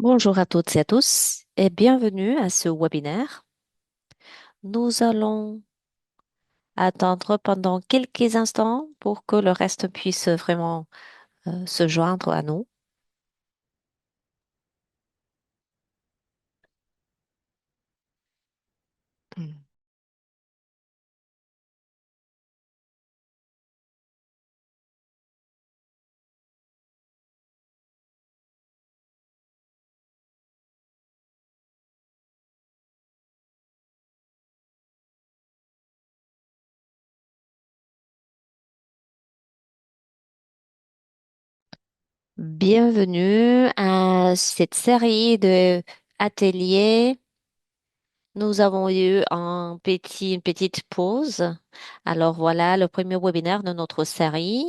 Bonjour à toutes et à tous et bienvenue à ce webinaire. Nous allons attendre pendant quelques instants pour que le reste puisse vraiment se joindre à nous. Mm. Bienvenue à cette série de ateliers. Nous avons eu une petite pause. Alors voilà le premier webinaire de notre série.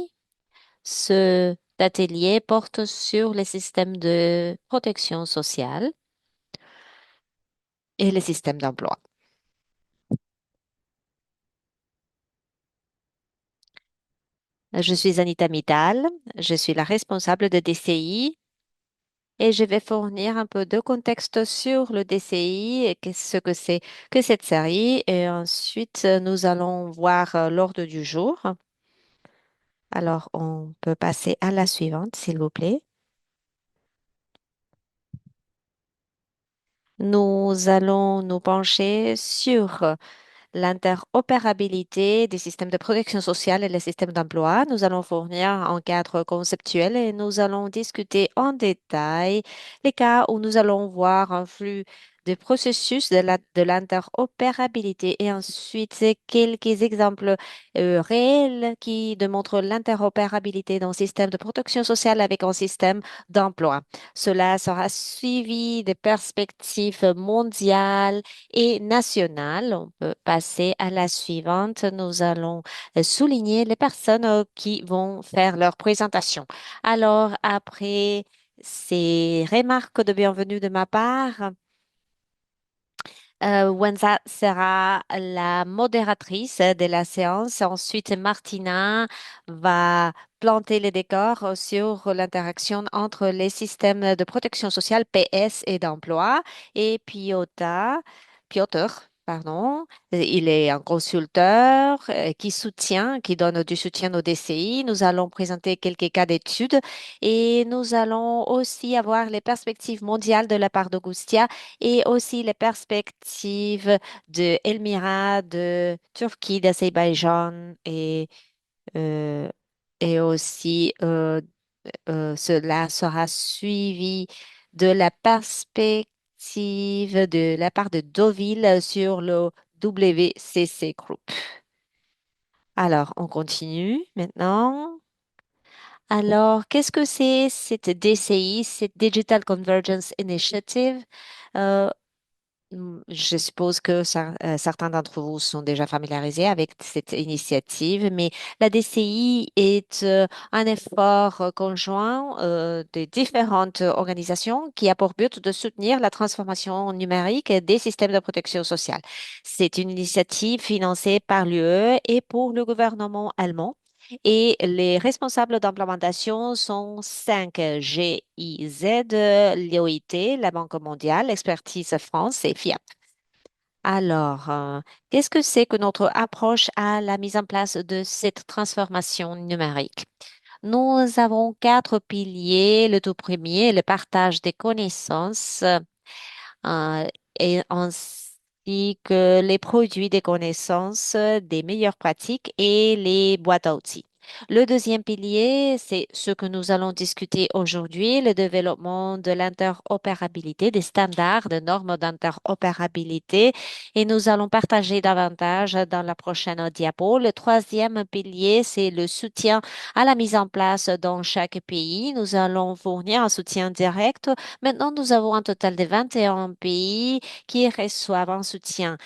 Ce atelier porte sur les systèmes de protection sociale et les systèmes d'emploi. Je suis Anita Midal, je suis la responsable de DCI et je vais fournir un peu de contexte sur le DCI et ce que c'est que cette série. Et ensuite, nous allons voir l'ordre du jour. Alors, on peut passer à la suivante, s'il vous plaît. Nous allons nous pencher sur l'interopérabilité des systèmes de protection sociale et les systèmes d'emploi. Nous allons fournir un cadre conceptuel et nous allons discuter en détail les cas où nous allons voir un flux de processus de l'interopérabilité et ensuite quelques exemples réels qui démontrent l'interopérabilité d'un système de protection sociale avec un système d'emploi. Cela sera suivi des perspectives mondiales et nationale. On peut passer à la suivante. Nous allons souligner les personnes qui vont faire leur présentation. Alors, après ces remarques de bienvenue de ma part, Wenza sera la modératrice de la séance. Ensuite, Martina va planter les décors sur l'interaction entre les systèmes de protection sociale, PS et d'emploi. Et Piotr, pardon, il est un consulteur qui donne du soutien au DCI. Nous allons présenter quelques cas d'études et nous allons aussi avoir les perspectives mondiales de la part d'Augustia et aussi les perspectives de Elmira, de Turquie, d'Azerbaïdjan euh, et aussi cela sera suivi de la perspective de la part de Deauville sur le WCC Group. Alors, on continue maintenant. Alors, qu'est-ce que c'est cette DCI, cette Digital Convergence Initiative? Euh, Je suppose que certains d'entre vous sont déjà familiarisés avec cette initiative, mais la DCI est un effort conjoint de différentes organisations qui a pour but de soutenir la transformation numérique des systèmes de protection sociale. C'est une initiative financée par l'UE et pour le gouvernement allemand. Et les responsables d'implémentation sont 5 GIZ, l'OIT, la Banque mondiale, Expertise France et FIAP. Alors, qu'est-ce que c'est que notre approche à la mise en place de cette transformation numérique? Nous avons quatre piliers. Le tout premier, le partage des connaissances euh, et ainsi que les produits des connaissances, des meilleures pratiques et les boîtes à outils. Le deuxième pilier, c'est ce que nous allons discuter aujourd'hui, le développement de l'interopérabilité, des standards, des normes d'interopérabilité, et nous allons partager davantage dans la prochaine diapo. Le troisième pilier, c'est le soutien à la mise en place dans chaque pays. Nous allons fournir un soutien direct. Maintenant, nous avons un total de 21 pays qui reçoivent un soutien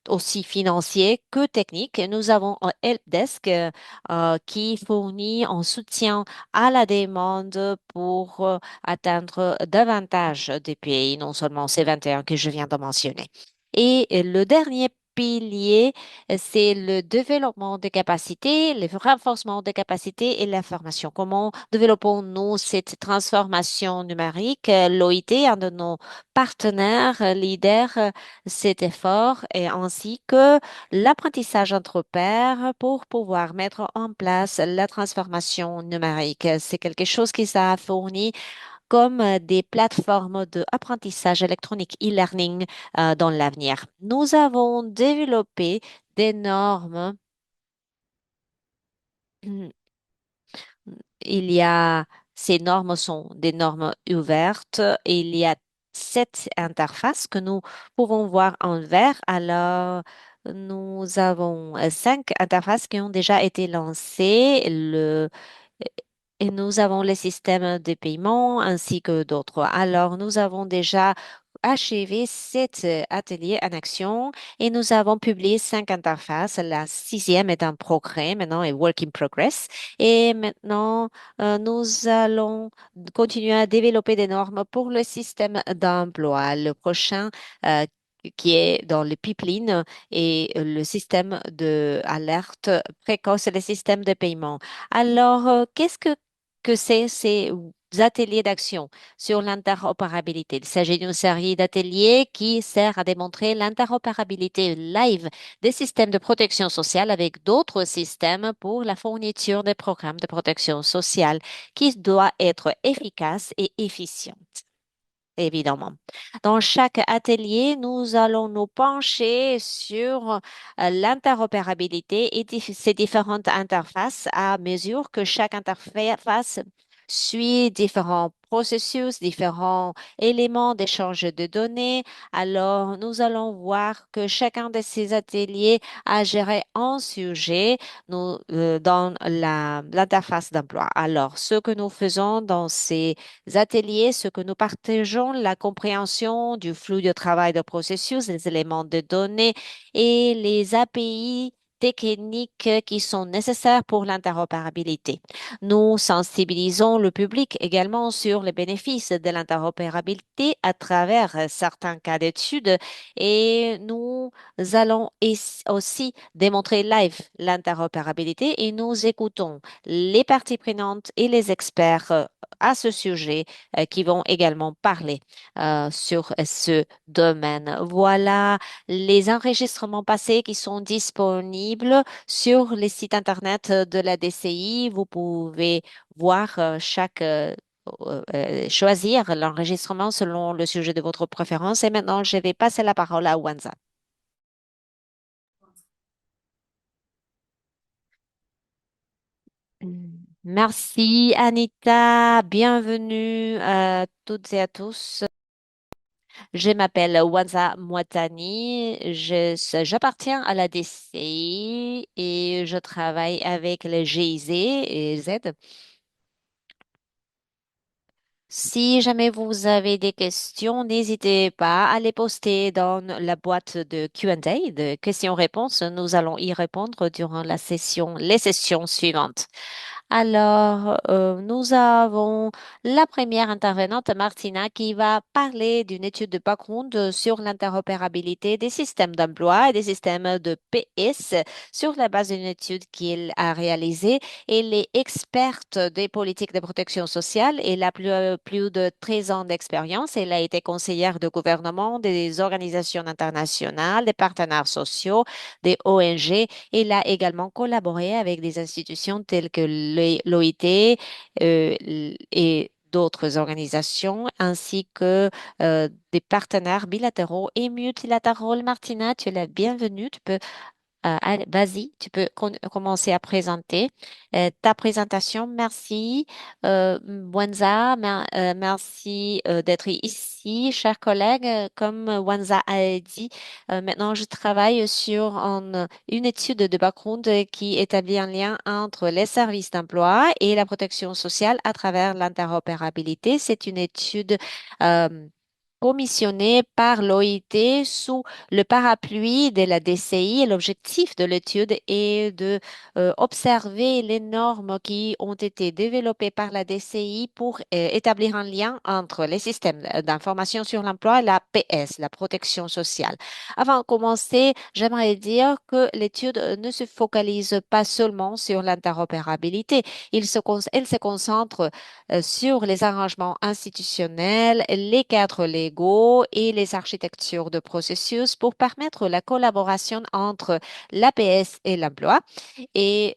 aussi financier que technique. Nous avons un helpdesk qui fournit un soutien à la demande pour atteindre davantage de pays, non seulement ces 21 que je viens de mentionner. Et le dernier piliers, c'est le développement des capacités, le renforcement des capacités et la formation. Comment développons-nous cette transformation numérique? L'OIT, un de nos partenaires leaders, cet effort et ainsi que l'apprentissage entre pairs pour pouvoir mettre en place la transformation numérique. C'est quelque chose qui ça a fourni comme des plateformes d'apprentissage électronique e-learning dans l'avenir. Nous avons développé des normes. Il y a, ces normes sont des normes ouvertes et il y a 7 interfaces que nous pouvons voir en vert. Alors, nous avons 5 interfaces qui ont déjà été lancées. Et nous avons les systèmes de paiement ainsi que d'autres. Alors, nous avons déjà achevé 7 ateliers en action et nous avons publié 5 interfaces. La sixième est en progrès maintenant, est work in progress. Et maintenant, nous allons continuer à développer des normes pour le système d'emploi. Le prochain, qui est dans le pipeline et le système de alerte précoce et le système de paiement. Alors, qu'est-ce que c'est ces ateliers d'action sur l'interopérabilité? Il s'agit d'une série d'ateliers qui sert à démontrer l'interopérabilité live des systèmes de protection sociale avec d'autres systèmes pour la fourniture des programmes de protection sociale qui doit être efficace et efficient. Évidemment. Dans chaque atelier, nous allons nous pencher sur l'interopérabilité et ces différentes interfaces à mesure que chaque interface suit différents processus, différents éléments d'échange de données. Alors, nous allons voir que chacun de ces ateliers a géré un sujet dans l'interface d'emploi. Alors, ce que nous faisons dans ces ateliers, ce que nous partageons, la compréhension du flux de travail de processus, les éléments de données et les API techniques qui sont nécessaires pour l'interopérabilité. Nous sensibilisons le public également sur les bénéfices de l'interopérabilité à travers certains cas d'études et nous allons aussi démontrer live l'interopérabilité et nous écoutons les parties prenantes et les experts à ce sujet qui vont également parler sur ce domaine. Voilà les enregistrements passés qui sont disponibles sur les sites Internet de la DCI. Vous pouvez voir choisir l'enregistrement selon le sujet de votre préférence. Et maintenant, je vais passer la parole à Wanza. Merci Anita, bienvenue à toutes et à tous. Je m'appelle Wanza Mwatani, j'appartiens à la DCI et je travaille avec le GIZ et Z. Si jamais vous avez des questions, n'hésitez pas à les poster dans la boîte de Q&A, de questions-réponses. Nous allons y répondre durant les sessions suivantes. Alors, nous avons la première intervenante, Martina, qui va parler d'une étude de background sur l'interopérabilité des systèmes d'emploi et des systèmes de PS sur la base d'une étude qu'elle a réalisée. Elle est experte des politiques de protection sociale. Elle a plus de 13 ans d'expérience. Elle a été conseillère de gouvernement des organisations internationales, des partenaires sociaux, des ONG. Elle a également collaboré avec des institutions telles que l'OIT et d'autres organisations, ainsi que des partenaires bilatéraux et multilatéraux. Martina, tu es la bienvenue. Tu peux allez, vas-y, tu peux commencer à présenter ta présentation. Merci, Wanza. Merci d'être ici, chers collègues. Comme Wanza a dit, maintenant je travaille sur une étude de background qui établit un lien entre les services d'emploi et la protection sociale à travers l'interopérabilité. C'est une étude commissionné par l'OIT sous le parapluie de la DCI. Et l'objectif de l'étude est de observer les normes qui ont été développées par la DCI pour établir un lien entre les systèmes d'information sur l'emploi et la PS, la protection sociale. Avant de commencer, j'aimerais dire que l'étude ne se focalise pas seulement sur l'interopérabilité. Elle se concentre sur les arrangements institutionnels, les cadres légaux et les architectures de processus pour permettre la collaboration entre l'APS et l'emploi. Et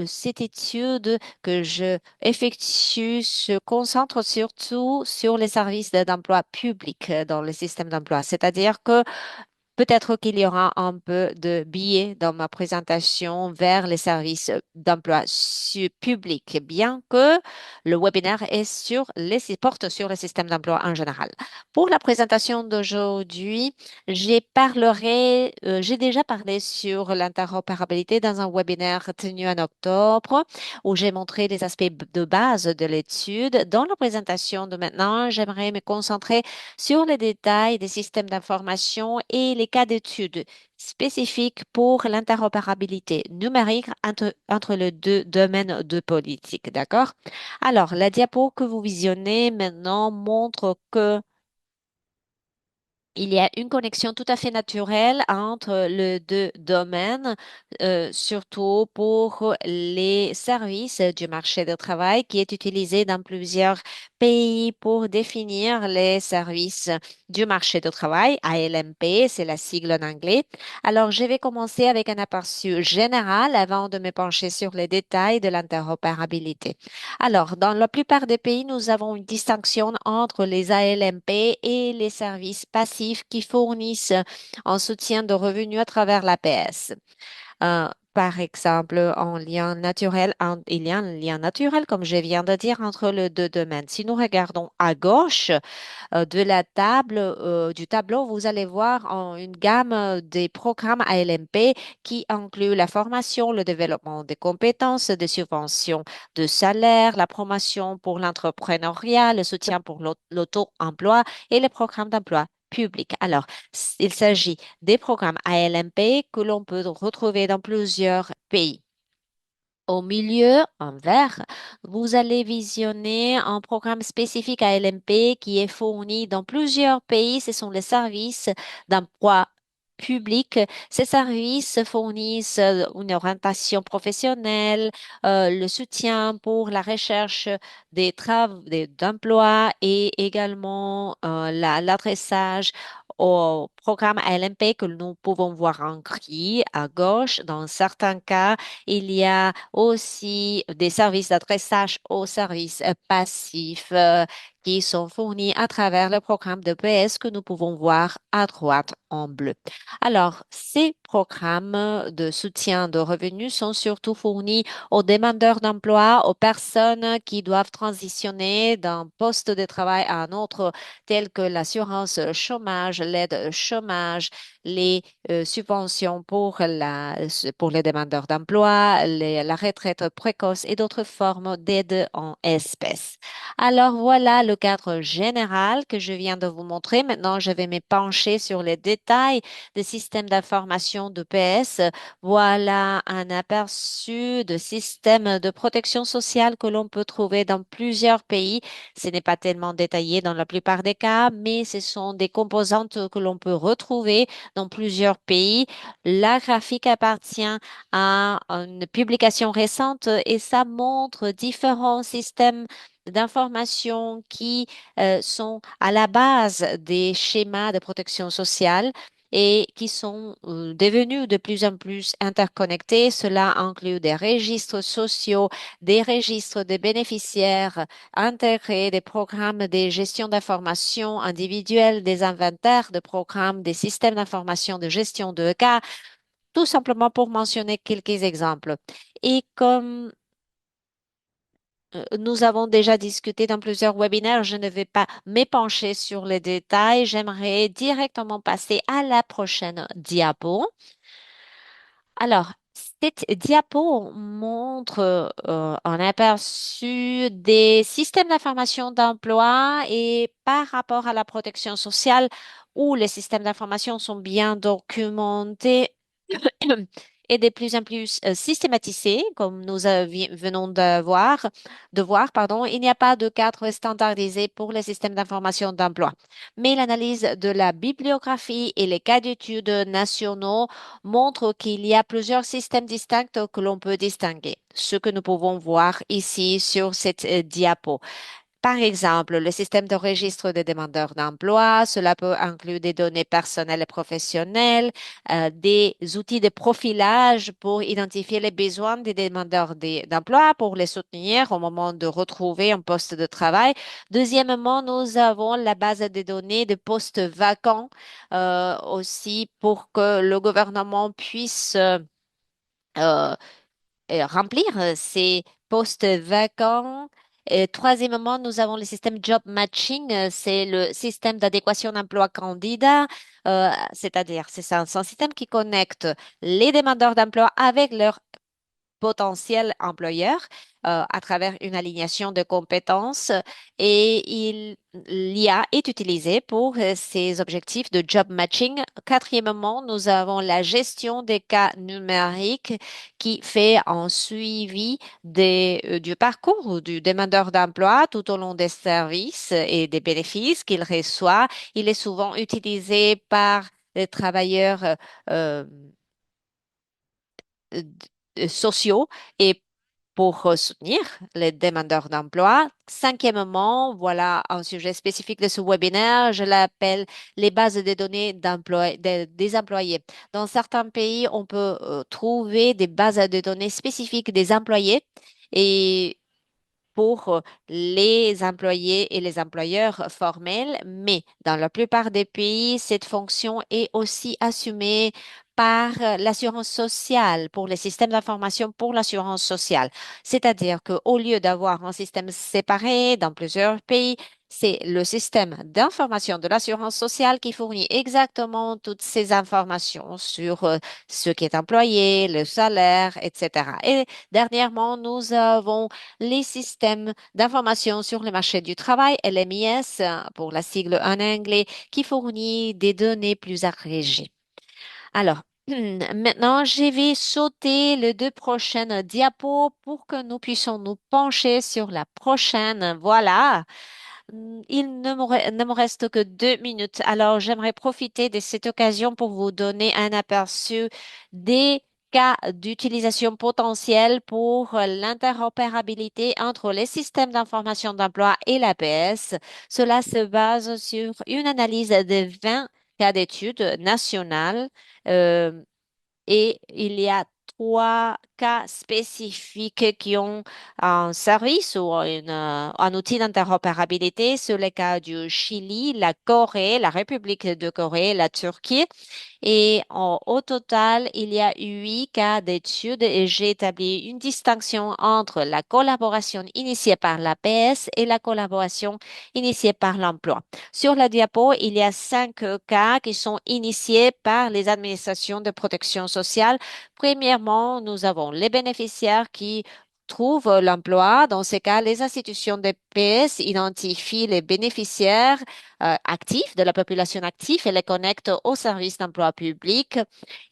cette étude que je effectue se concentre surtout sur les services d'emploi public dans le système d'emploi. C'est-à-dire que peut-être qu'il y aura un peu de biais dans ma présentation vers les services d'emploi public, bien que le webinaire est porte sur le système d'emploi en général. Pour la présentation d'aujourd'hui, j'ai déjà parlé sur l'interopérabilité dans un webinaire tenu en octobre où j'ai montré les aspects de base de l'étude. Dans la présentation de maintenant, j'aimerais me concentrer sur les détails des systèmes d'information et les cas d'études spécifiques pour l'interopérabilité numérique entre les deux domaines de politique. D'accord? Alors, la diapo que vous visionnez maintenant montre que il y a une connexion tout à fait naturelle entre les deux domaines, surtout pour les services du marché du travail qui est utilisé dans plusieurs pays pour définir les services du marché du travail. ALMP, c'est la sigle en anglais. Alors, je vais commencer avec un aperçu général avant de me pencher sur les détails de l'interopérabilité. Alors, dans la plupart des pays, nous avons une distinction entre les ALMP et les services passifs qui fournissent un soutien de revenus à travers l'APS. Par exemple, il y a un lien naturel, comme je viens de dire, entre les deux domaines. Si nous regardons à gauche, de la table, du tableau, vous allez voir une gamme des programmes ALMP qui inclut la formation, le développement des compétences, des subventions de salaire, la promotion pour l'entrepreneuriat, le soutien pour l'auto-emploi et les programmes d'emploi public. Alors, il s'agit des programmes ALMP que l'on peut retrouver dans plusieurs pays. Au milieu, en vert, vous allez visionner un programme spécifique à LMP qui est fourni dans plusieurs pays. Ce sont les services d'emploi public. Ces services fournissent une orientation professionnelle, le soutien pour la recherche des travaux, d'emploi et également l'adressage au programme LMP que nous pouvons voir en gris à gauche. Dans certains cas, il y a aussi des services d'adressage aux services passifs qui sont fournis à travers le programme de PS que nous pouvons voir à droite en bleu. Alors, ces programmes de soutien de revenus sont surtout fournis aux demandeurs d'emploi, aux personnes qui doivent transitionner d'un poste de travail à un autre, tel que l'assurance chômage, l'aide chômage, les subventions pour les demandeurs d'emploi, la retraite précoce et d'autres formes d'aide en espèces. Alors voilà le cadre général que je viens de vous montrer. Maintenant, je vais me pencher sur les détails des systèmes d'information de PS. Voilà un aperçu de systèmes de protection sociale que l'on peut trouver dans plusieurs pays. Ce n'est pas tellement détaillé dans la plupart des cas, mais ce sont des composantes que l'on peut retrouver dans plusieurs pays. La graphique appartient à une publication récente et ça montre différents systèmes d'information qui sont à la base des schémas de protection sociale et qui sont devenus de plus en plus interconnectés. Cela inclut des registres sociaux, des registres de bénéficiaires intégrés, des programmes de gestion d'information individuelle, des inventaires de programmes, des systèmes d'information de gestion de cas, tout simplement pour mentionner quelques exemples. Et comme nous avons déjà discuté dans plusieurs webinaires, je ne vais pas m'épancher sur les détails. J'aimerais directement passer à la prochaine diapo. Alors, Cette diapo montre un aperçu des systèmes d'information d'emploi et par rapport à la protection sociale où les systèmes d'information sont bien documentés et de plus en plus systématisés, comme nous venons de voir, pardon, il n'y a pas de cadre standardisé pour les systèmes d'information d'emploi. Mais l'analyse de la bibliographie et les cas d'études nationaux montrent qu'il y a plusieurs systèmes distincts que l'on peut distinguer, ce que nous pouvons voir ici sur cette diapo. Par exemple, le système de registre des demandeurs d'emploi, cela peut inclure des données personnelles et professionnelles, des outils de profilage pour identifier les besoins des demandeurs d'emploi, pour les soutenir au moment de retrouver un poste de travail. Deuxièmement, nous avons la base de données de postes vacants aussi pour que le gouvernement puisse euh, remplir ces postes vacants. Et troisièmement, nous avons le système job matching, c'est le système d'adéquation d'emploi candidat, c'est-à-dire c'est un système qui connecte les demandeurs d'emploi avec leurs potentiel employeur à travers une alignation de compétences et l'IA est utilisée pour ces objectifs de job matching. Quatrièmement, nous avons la gestion des cas numériques qui fait un suivi du parcours du demandeur d'emploi tout au long des services et des bénéfices qu'il reçoit. Il est souvent utilisé par les travailleurs euh, sociaux et pour soutenir les demandeurs d'emploi. Cinquièmement, voilà un sujet spécifique de ce webinaire, je l'appelle les bases de données des employés. Dans certains pays, on peut trouver des bases de données spécifiques des employés et pour les employés et les employeurs formels, mais dans la plupart des pays, cette fonction est aussi assumée par l'assurance sociale, pour les systèmes d'information pour l'assurance sociale. C'est-à-dire qu'au lieu d'avoir un système séparé dans plusieurs pays, c'est le système d'information de l'assurance sociale qui fournit exactement toutes ces informations sur ce qui est employé, le salaire, etc. Et dernièrement, nous avons les systèmes d'information sur le marché du travail, LMIS, pour la sigle en anglais, qui fournit des données plus agrégées. Alors, maintenant, je vais sauter les deux prochaines diapos pour que nous puissions nous pencher sur la prochaine. Voilà. Il ne me reste que 2 minutes. Alors, j'aimerais profiter de cette occasion pour vous donner un aperçu des cas d'utilisation potentielle pour l'interopérabilité entre les systèmes d'information d'emploi et l'APS. Cela se base sur une analyse de 20 cas d'études nationales. euh, et il y a trois cas spécifiques qui ont un service ou un outil d'interopérabilité. C'est le cas du Chili, la Corée, la République de Corée, la Turquie. Et au total, il y a 8 cas d'études et j'ai établi une distinction entre la collaboration initiée par l'APS et la collaboration initiée par l'emploi. Sur la diapo, il y a 5 cas qui sont initiés par les administrations de protection sociale. Premièrement, nous avons les bénéficiaires qui trouvent l'emploi. Dans ces cas, les institutions de PS identifient les bénéficiaires actifs, de la population active et les connectent au service d'emploi public.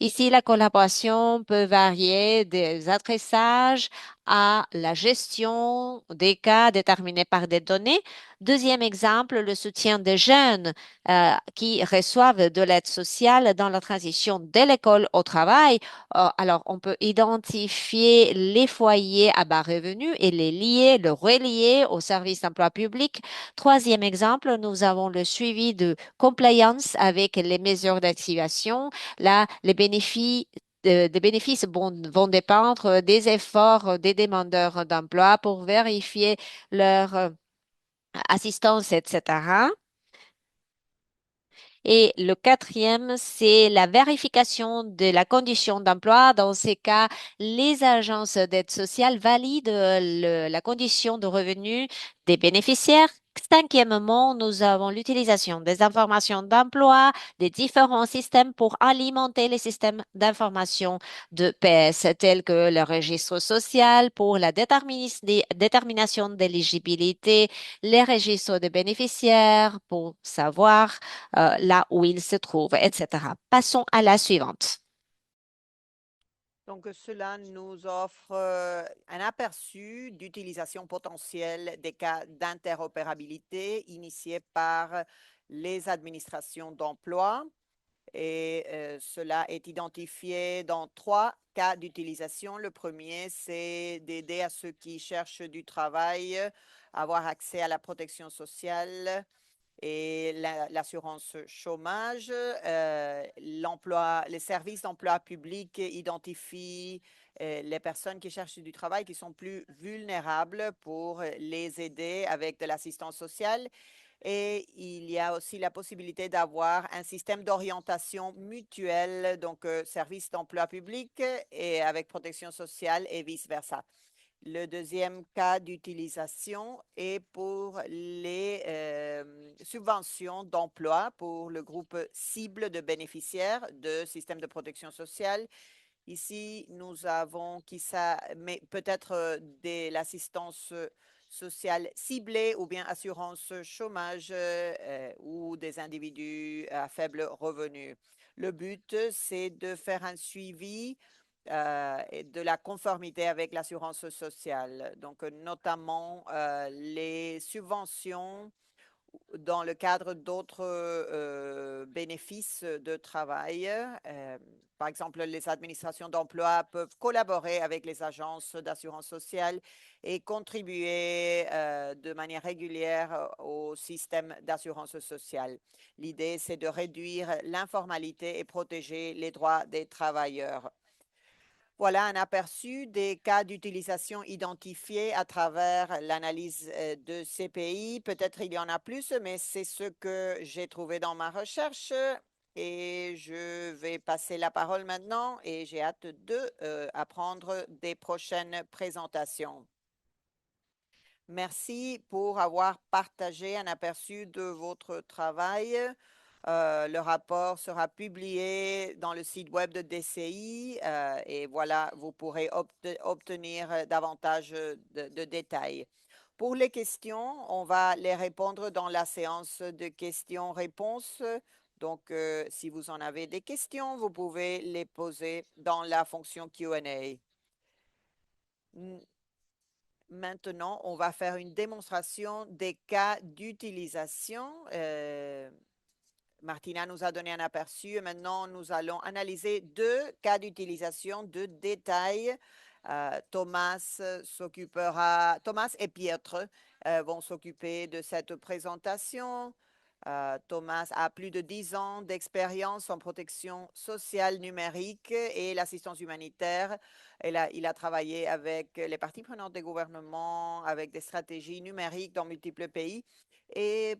Ici, la collaboration peut varier des adressages à la gestion des cas déterminés par des données. Deuxième exemple, le soutien des jeunes qui reçoivent de l'aide sociale dans la transition de l'école au travail. Alors, on peut identifier les foyers à bas revenus et les lier, le relier au service d'emploi public. Troisième exemple, nous avons le suivi de compliance avec les mesures d'activation. Là, des bénéfices vont dépendre des efforts des demandeurs d'emploi pour vérifier leur assistance, etc. Et le quatrième, c'est la vérification de la condition d'emploi. Dans ces cas, les agences d'aide sociale valident la condition de revenu des bénéficiaires Cinquièmement, nous avons l'utilisation des informations d'emploi, des différents systèmes pour alimenter les systèmes d'information de PS, tels que le registre social pour la détermination d'éligibilité, les registres de bénéficiaires pour savoir là où ils se trouvent, etc. Passons à la suivante. Donc, cela nous offre un aperçu d'utilisation potentielle des cas d'interopérabilité initiés par les administrations d'emploi. Et cela est identifié dans trois cas d'utilisation. Le premier, c'est d'aider à ceux qui cherchent du travail à avoir accès à la protection sociale et l'assurance chômage. Les services d'emploi public identifient les personnes qui cherchent du travail qui sont plus vulnérables pour les aider avec de l'assistance sociale. Et il y a aussi la possibilité d'avoir un système d'orientation mutuelle, donc service d'emploi public et avec protection sociale et vice-versa. Le deuxième cas d'utilisation est pour les subventions d'emploi pour le groupe cible de bénéficiaires de systèmes de protection sociale. Ici, nous avons qui ça, mais peut-être l'assistance sociale ciblée ou bien assurance chômage ou des individus à faible revenu. Le but, c'est de faire un suivi et de la conformité avec l'assurance sociale. Donc, notamment les subventions dans le cadre d'autres bénéfices de travail. Par exemple, les administrations d'emploi peuvent collaborer avec les agences d'assurance sociale et contribuer de manière régulière au système d'assurance sociale. L'idée, c'est de réduire l'informalité et protéger les droits des travailleurs. Voilà un aperçu des cas d'utilisation identifiés à travers l'analyse de ces pays. Peut-être il y en a plus, mais c'est ce que j'ai trouvé dans ma recherche. Et je vais passer la parole maintenant et j'ai hâte de apprendre des prochaines présentations. Merci pour avoir partagé un aperçu de votre travail. Le rapport sera publié dans le site web de DCI et voilà, vous pourrez obtenir davantage de détails. Pour les questions, on va les répondre dans la séance de questions-réponses. Donc, si vous en avez des questions, vous pouvez les poser dans la fonction Q&A. Maintenant, on va faire une démonstration des cas d'utilisation. Martina nous a donné un aperçu et maintenant nous allons analyser deux cas d'utilisation de détail. Thomas et Pietre vont s'occuper de cette présentation. Thomas a plus de 10 ans d'expérience en protection sociale numérique et l'assistance humanitaire. Il a travaillé avec les parties prenantes des gouvernements, avec des stratégies numériques dans multiples pays. Et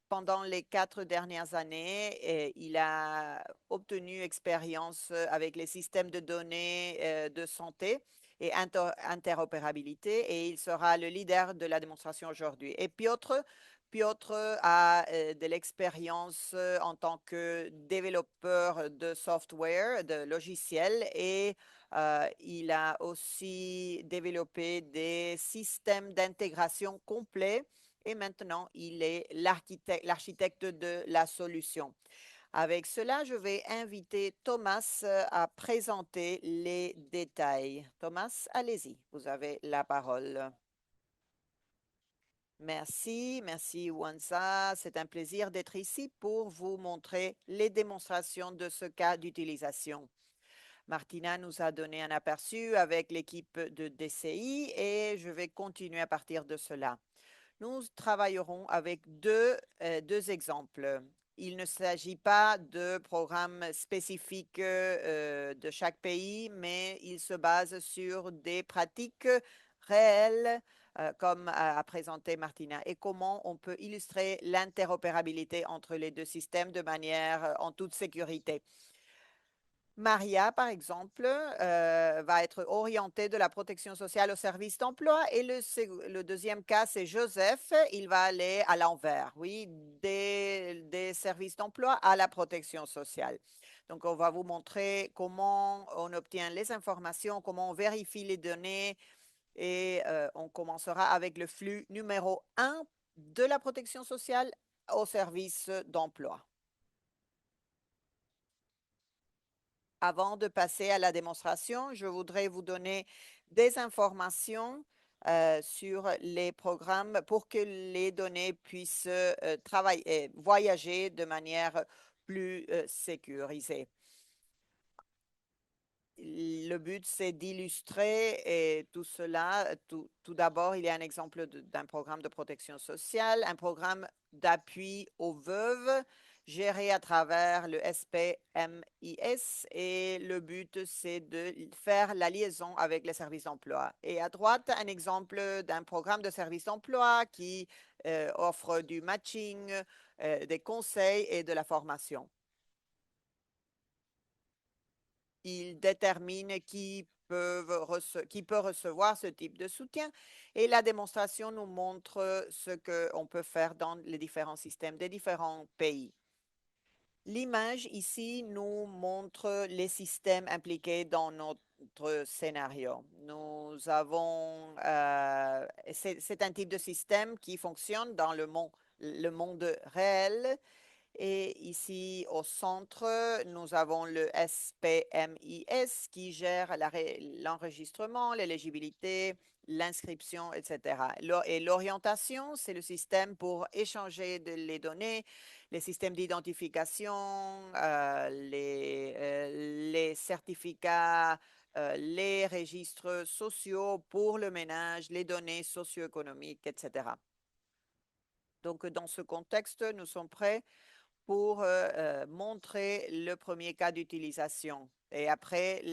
pendant les 4 dernières années, il a obtenu expérience avec les systèmes de données de santé et interopérabilité et il sera le leader de la démonstration aujourd'hui. Et Piotr a de l'expérience en tant que développeur de software, de logiciels et il a aussi développé des systèmes d'intégration complets et maintenant il est l'architecte de la solution. Avec cela, je vais inviter Thomas à présenter les détails. Thomas, allez-y, vous avez la parole. Merci Wansa. C'est un plaisir d'être ici pour vous montrer les démonstrations de ce cas d'utilisation. Martina nous a donné un aperçu avec l'équipe de DCI et je vais continuer à partir de cela. Nous travaillerons avec deux exemples. Il ne s'agit pas de programmes spécifiques de chaque pays, mais il se base sur des pratiques réelles, comme a présenté Martina, et comment on peut illustrer l'interopérabilité entre les deux systèmes de manière en toute sécurité. Maria, par exemple, va être orientée de la protection sociale au service d'emploi. Et le deuxième cas, c'est Joseph. Il va aller à l'envers, oui, des services d'emploi à la protection sociale. Donc, on va vous montrer comment on obtient les informations, comment on vérifie les données. Et on commencera avec le flux numéro 1 de la protection sociale au service d'emploi. Avant de passer à la démonstration, je voudrais vous donner des informations sur les programmes pour que les données puissent travailler, voyager de manière plus sécurisée. Le but, c'est d'illustrer et tout cela. Tout d'abord, il y a un exemple d'un programme de protection sociale, un programme d'appui aux veuves géré à travers le SPMIS et le but, c'est de faire la liaison avec les services d'emploi. Et à droite, un exemple d'un programme de services d'emploi qui offre du matching, des conseils et de la formation. Il détermine qui peut recevoir ce type de soutien et la démonstration nous montre ce qu'on peut faire dans les différents systèmes des différents pays. L'image ici nous montre les systèmes impliqués dans notre scénario. C'est un type de système qui fonctionne dans le monde réel et ici, au centre, nous avons le SPMIS qui gère l'enregistrement, l'éligibilité, l'inscription, etc. Et l'orientation, c'est le système pour échanger les données, les systèmes d'identification, les certificats, les registres sociaux pour le ménage, les données socio-économiques, etc. Donc, dans ce contexte, nous sommes prêts pour montrer le premier cas d'utilisation. Et après,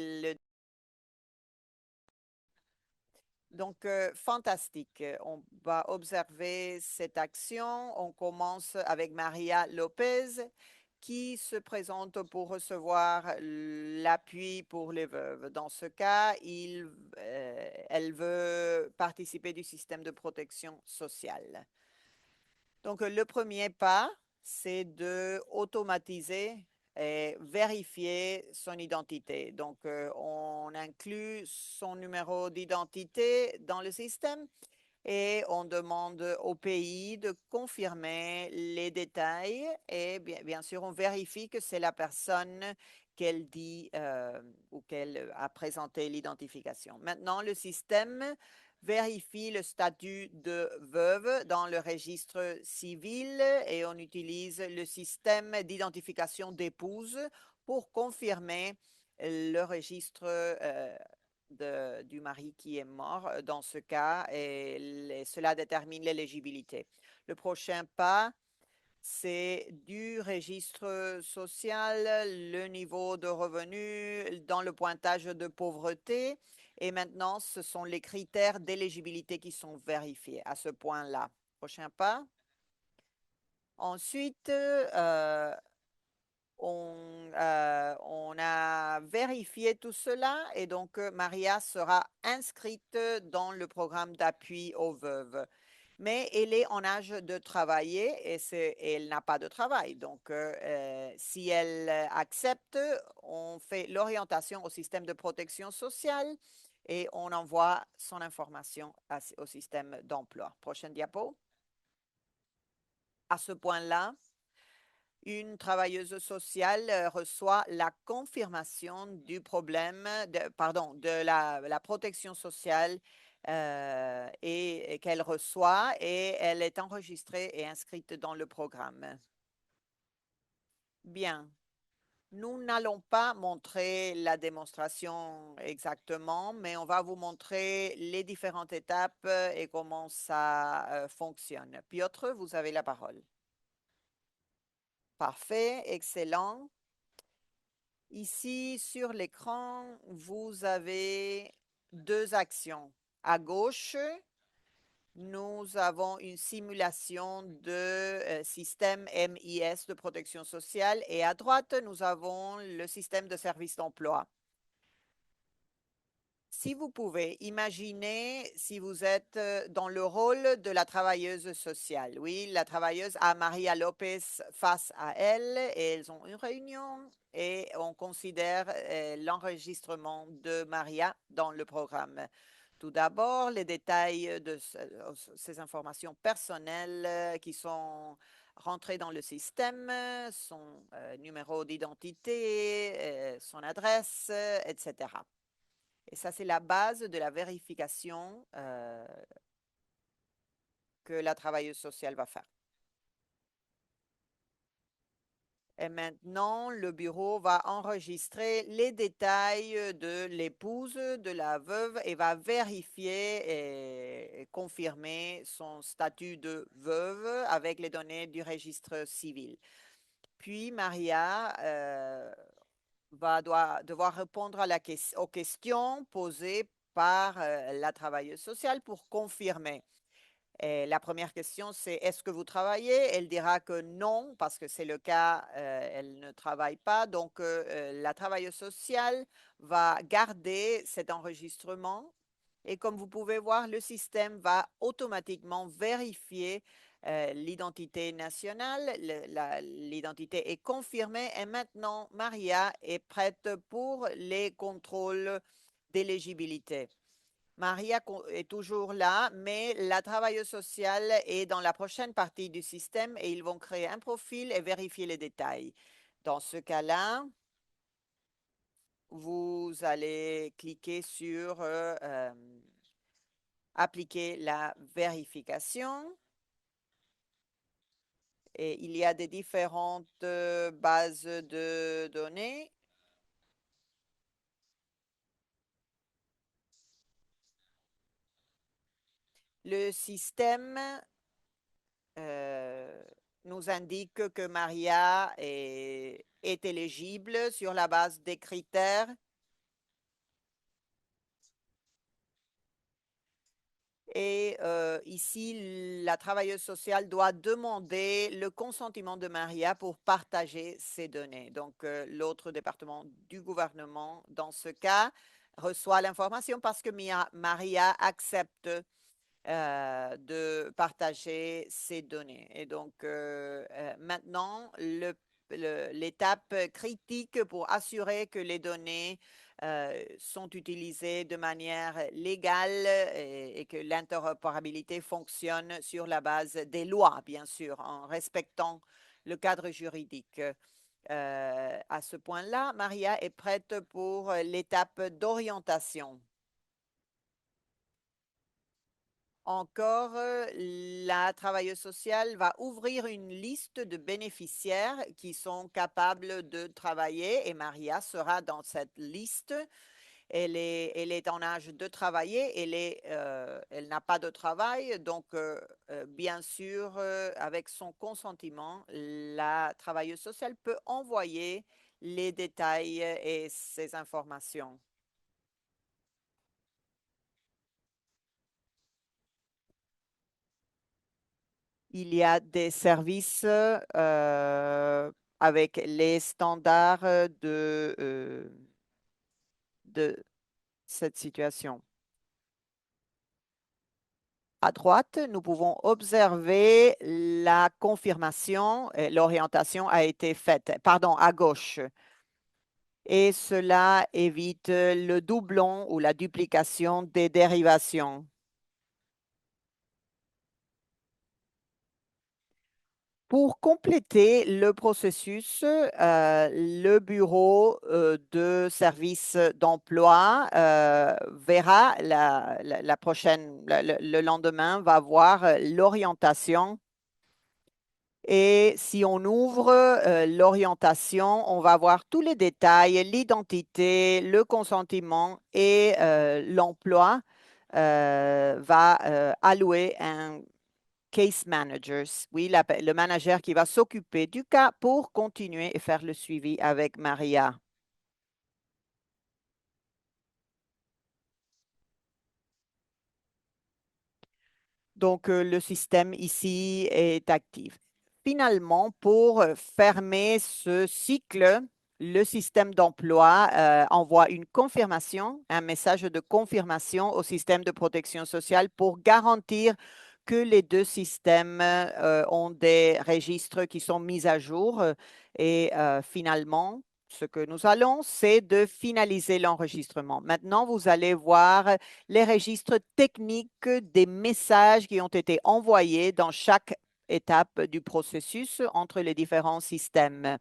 donc, fantastique. On va observer cette action. On commence avec Maria Lopez qui se présente pour recevoir l'appui pour les veuves. Dans ce cas, elle veut participer du système de protection sociale. Donc, le premier pas, c'est de automatiser et vérifier son identité. Donc, on inclut son numéro d'identité dans le système et on demande au pays de confirmer les détails et bien sûr, on vérifie que c'est la personne qu'elle dit ou qu'elle a présenté l'identification. Maintenant, le système vérifie le statut de veuve dans le registre civil et on utilise le système d'identification d'épouse pour confirmer le registre du mari qui est mort dans ce cas et cela détermine l'éligibilité. Le prochain pas, c'est du registre social, le niveau de revenu dans le pointage de pauvreté. Et maintenant, ce sont les critères d'éligibilité qui sont vérifiés à ce point-là. Prochain pas. Ensuite, on a vérifié tout cela et donc Maria sera inscrite dans le programme d'appui aux veuves. Mais elle est en âge de travailler et elle n'a pas de travail. Donc, si elle accepte, on fait l'orientation au système de protection sociale et on envoie son information au système d'emploi. Prochaine diapo. À ce point-là, une travailleuse sociale reçoit la confirmation du problème, de la protection sociale et qu'elle reçoit et elle est enregistrée et inscrite dans le programme. Bien. Nous n'allons pas montrer la démonstration exactement, mais on va vous montrer les différentes étapes et comment ça fonctionne. Piotr, vous avez la parole. Parfait, excellent. Ici, sur l'écran, vous avez deux actions. À gauche, nous avons une simulation de système MIS de protection sociale et à droite, nous avons le système de service d'emploi. Si vous pouvez, imaginez si vous êtes dans le rôle de la travailleuse sociale. Oui, la travailleuse a Maria Lopez face à elle et elles ont une réunion et on considère l'enregistrement de Maria dans le programme. Tout d'abord, les détails de ces informations personnelles qui sont rentrées dans le système, son numéro d'identité, son adresse, etc. Et ça, c'est la base de la vérification que la travailleuse sociale va faire. Et maintenant, le bureau va enregistrer les détails de l'épouse, de la veuve et va vérifier et confirmer son statut de veuve avec les données du registre civil. Puis, Maria va devoir répondre aux questions posées par la travailleuse sociale pour confirmer. Et la première question, c'est est-ce que vous travaillez? Elle dira que non, parce que c'est le cas, elle ne travaille pas. Donc, la travailleuse sociale va garder cet enregistrement. Et comme vous pouvez voir, le système va automatiquement vérifier l'identité nationale. L'identité est confirmée et maintenant, Maria est prête pour les contrôles d'éligibilité. Maria est toujours là, mais la travailleuse sociale est dans la prochaine partie du système et ils vont créer un profil et vérifier les détails. Dans ce cas-là, vous allez cliquer sur appliquer la vérification et il y a des différentes bases de données. Le système euh, nous indique que Maria est éligible sur la base des critères. Et ici, la travailleuse sociale doit demander le consentement de Maria pour partager ces données. Donc, l'autre département du gouvernement, dans ce cas, reçoit l'information parce que Maria accepte de partager ces données. Et donc, maintenant, l'étape critique pour assurer que les données sont utilisées de manière légale et que l'interopérabilité fonctionne sur la base des lois, bien sûr, en respectant le cadre juridique. À ce point-là, Maria est prête pour l'étape d'orientation. Encore, la travailleuse sociale va ouvrir une liste de bénéficiaires qui sont capables de travailler et Maria sera dans cette liste. Elle est en âge de travailler, elle n'a pas de travail, donc bien sûr, avec son consentement, la travailleuse sociale peut envoyer les détails et ces informations. Il y a des services avec les standards de cette situation. À droite, nous pouvons observer la confirmation, l'orientation a été faite. Pardon, à gauche. Et cela évite le doublon ou la duplication des dérivations. Pour compléter le processus, le bureau de service d'emploi verra la prochaine, le lendemain, va voir l'orientation. Et si on ouvre l'orientation, on va voir tous les détails, l'identité, le consentement et l'emploi va allouer un case managers, oui, le manager qui va s'occuper du cas pour continuer et faire le suivi avec Maria. Donc, le système ici est actif. Finalement, pour fermer ce cycle, le système d'emploi envoie une confirmation, un message de confirmation au système de protection sociale pour garantir que les deux systèmes ont des registres qui sont mis à jour. Et finalement, ce que nous allons, c'est de finaliser l'enregistrement. Maintenant, vous allez voir les registres techniques des messages qui ont été envoyés dans chaque étape du processus entre les différents systèmes.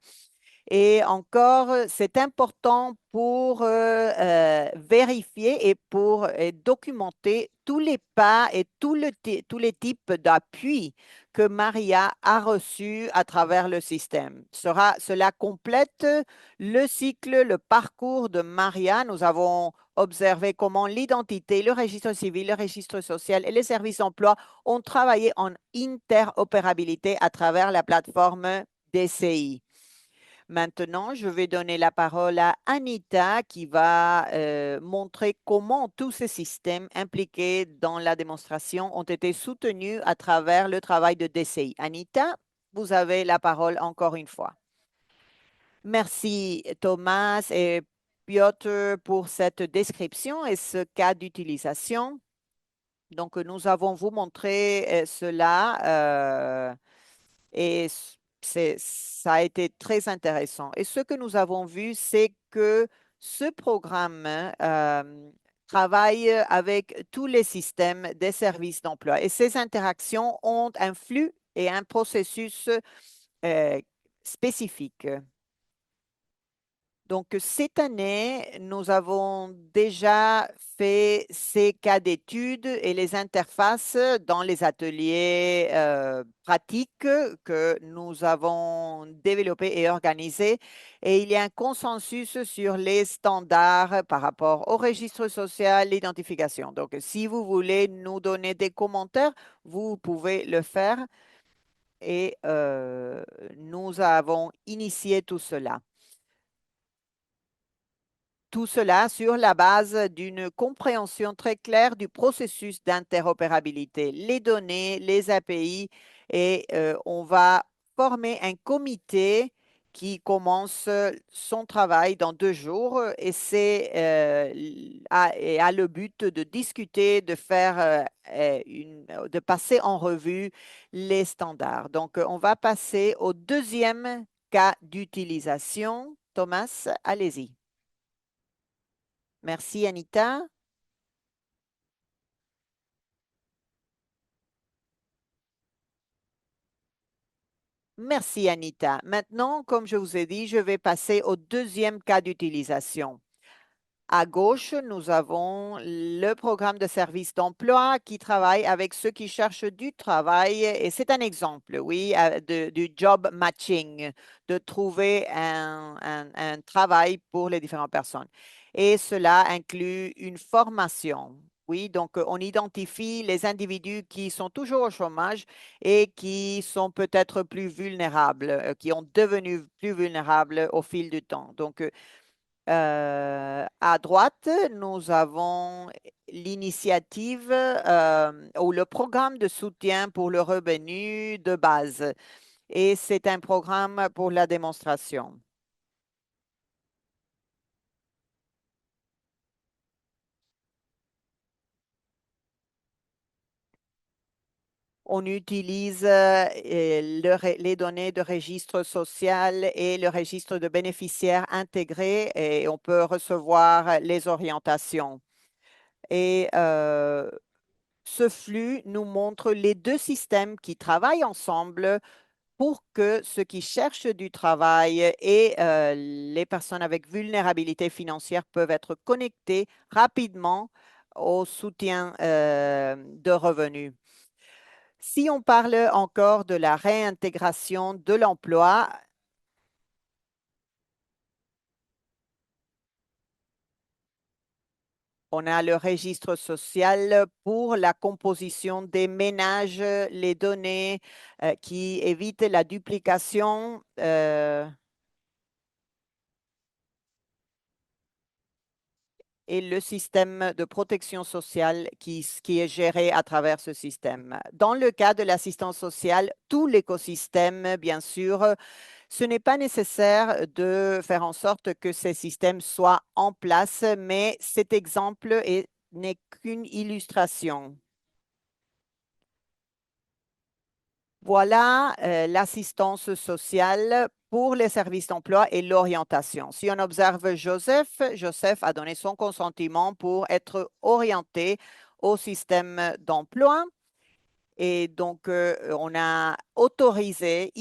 Et encore, c'est important pour vérifier et pour documenter tous les pas et tous les types d'appui que Maria a reçus à travers le système. Cela complète le cycle, le parcours de Maria. Nous avons observé comment l'identité, le registre civil, le registre social et les services d'emploi ont travaillé en interopérabilité à travers la plateforme DCI. Maintenant, je vais donner la parole à Anita qui va montrer comment tous ces systèmes impliqués dans la démonstration ont été soutenus à travers le travail de DCI. Anita, vous avez la parole encore une fois. Merci Thomas et Piotr pour cette description et ce cas d'utilisation. Donc, nous avons vous montré cela. Et ça a été très intéressant. Et ce que nous avons vu, c'est que ce programme travaille avec tous les systèmes des services d'emploi. Et ces interactions ont un flux et un processus euh, spécifique. Donc, cette année, nous avons déjà fait ces cas d'études et les interfaces dans les ateliers pratiques que nous avons développés et organisés. Et il y a un consensus sur les standards par rapport au registre social, l'identification. Donc, si vous voulez nous donner des commentaires, vous pouvez le faire. Et nous avons initié tout cela. Tout cela sur la base d'une compréhension très claire du processus d'interopérabilité, les données, les API, et on va former un comité qui commence son travail dans 2 jours et a le but de discuter, de faire de passer en revue les standards. Donc, on va passer au deuxième cas d'utilisation. Thomas, allez-y. Merci, Anita. Merci, Anita. Maintenant, comme je vous ai dit, je vais passer au deuxième cas d'utilisation. À gauche, nous avons le programme de service d'emploi qui travaille avec ceux qui cherchent du travail. Et c'est un exemple, oui, du job matching, de trouver un travail pour les différentes personnes. Et cela inclut une formation. Oui, donc on identifie les individus qui sont toujours au chômage et qui sont peut-être plus vulnérables, qui ont devenu plus vulnérables au fil du temps. Donc, à droite, nous avons l'initiative ou le programme de soutien pour le revenu de base. Et c'est un programme pour la démonstration. On utilise les données de registre social et le registre de bénéficiaires intégrés et on peut recevoir les orientations. Et ce flux nous montre les deux systèmes qui travaillent ensemble pour que ceux qui cherchent du travail et les personnes avec vulnérabilité financière peuvent être connectés rapidement au soutien de revenus. Si on parle encore de la réintégration de l'emploi, on a le registre social pour la composition des ménages, les données qui évitent la duplication. et le système de protection sociale qui est géré à travers ce système. Dans le cas de l'assistance sociale, tout l'écosystème, bien sûr, ce n'est pas nécessaire de faire en sorte que ces systèmes soient en place, mais cet exemple n'est qu'une illustration. Voilà l'assistance sociale pour les services d'emploi et l'orientation. Si on observe Joseph, Joseph a donné son consentement pour être orienté au système d'emploi et donc il a autorisé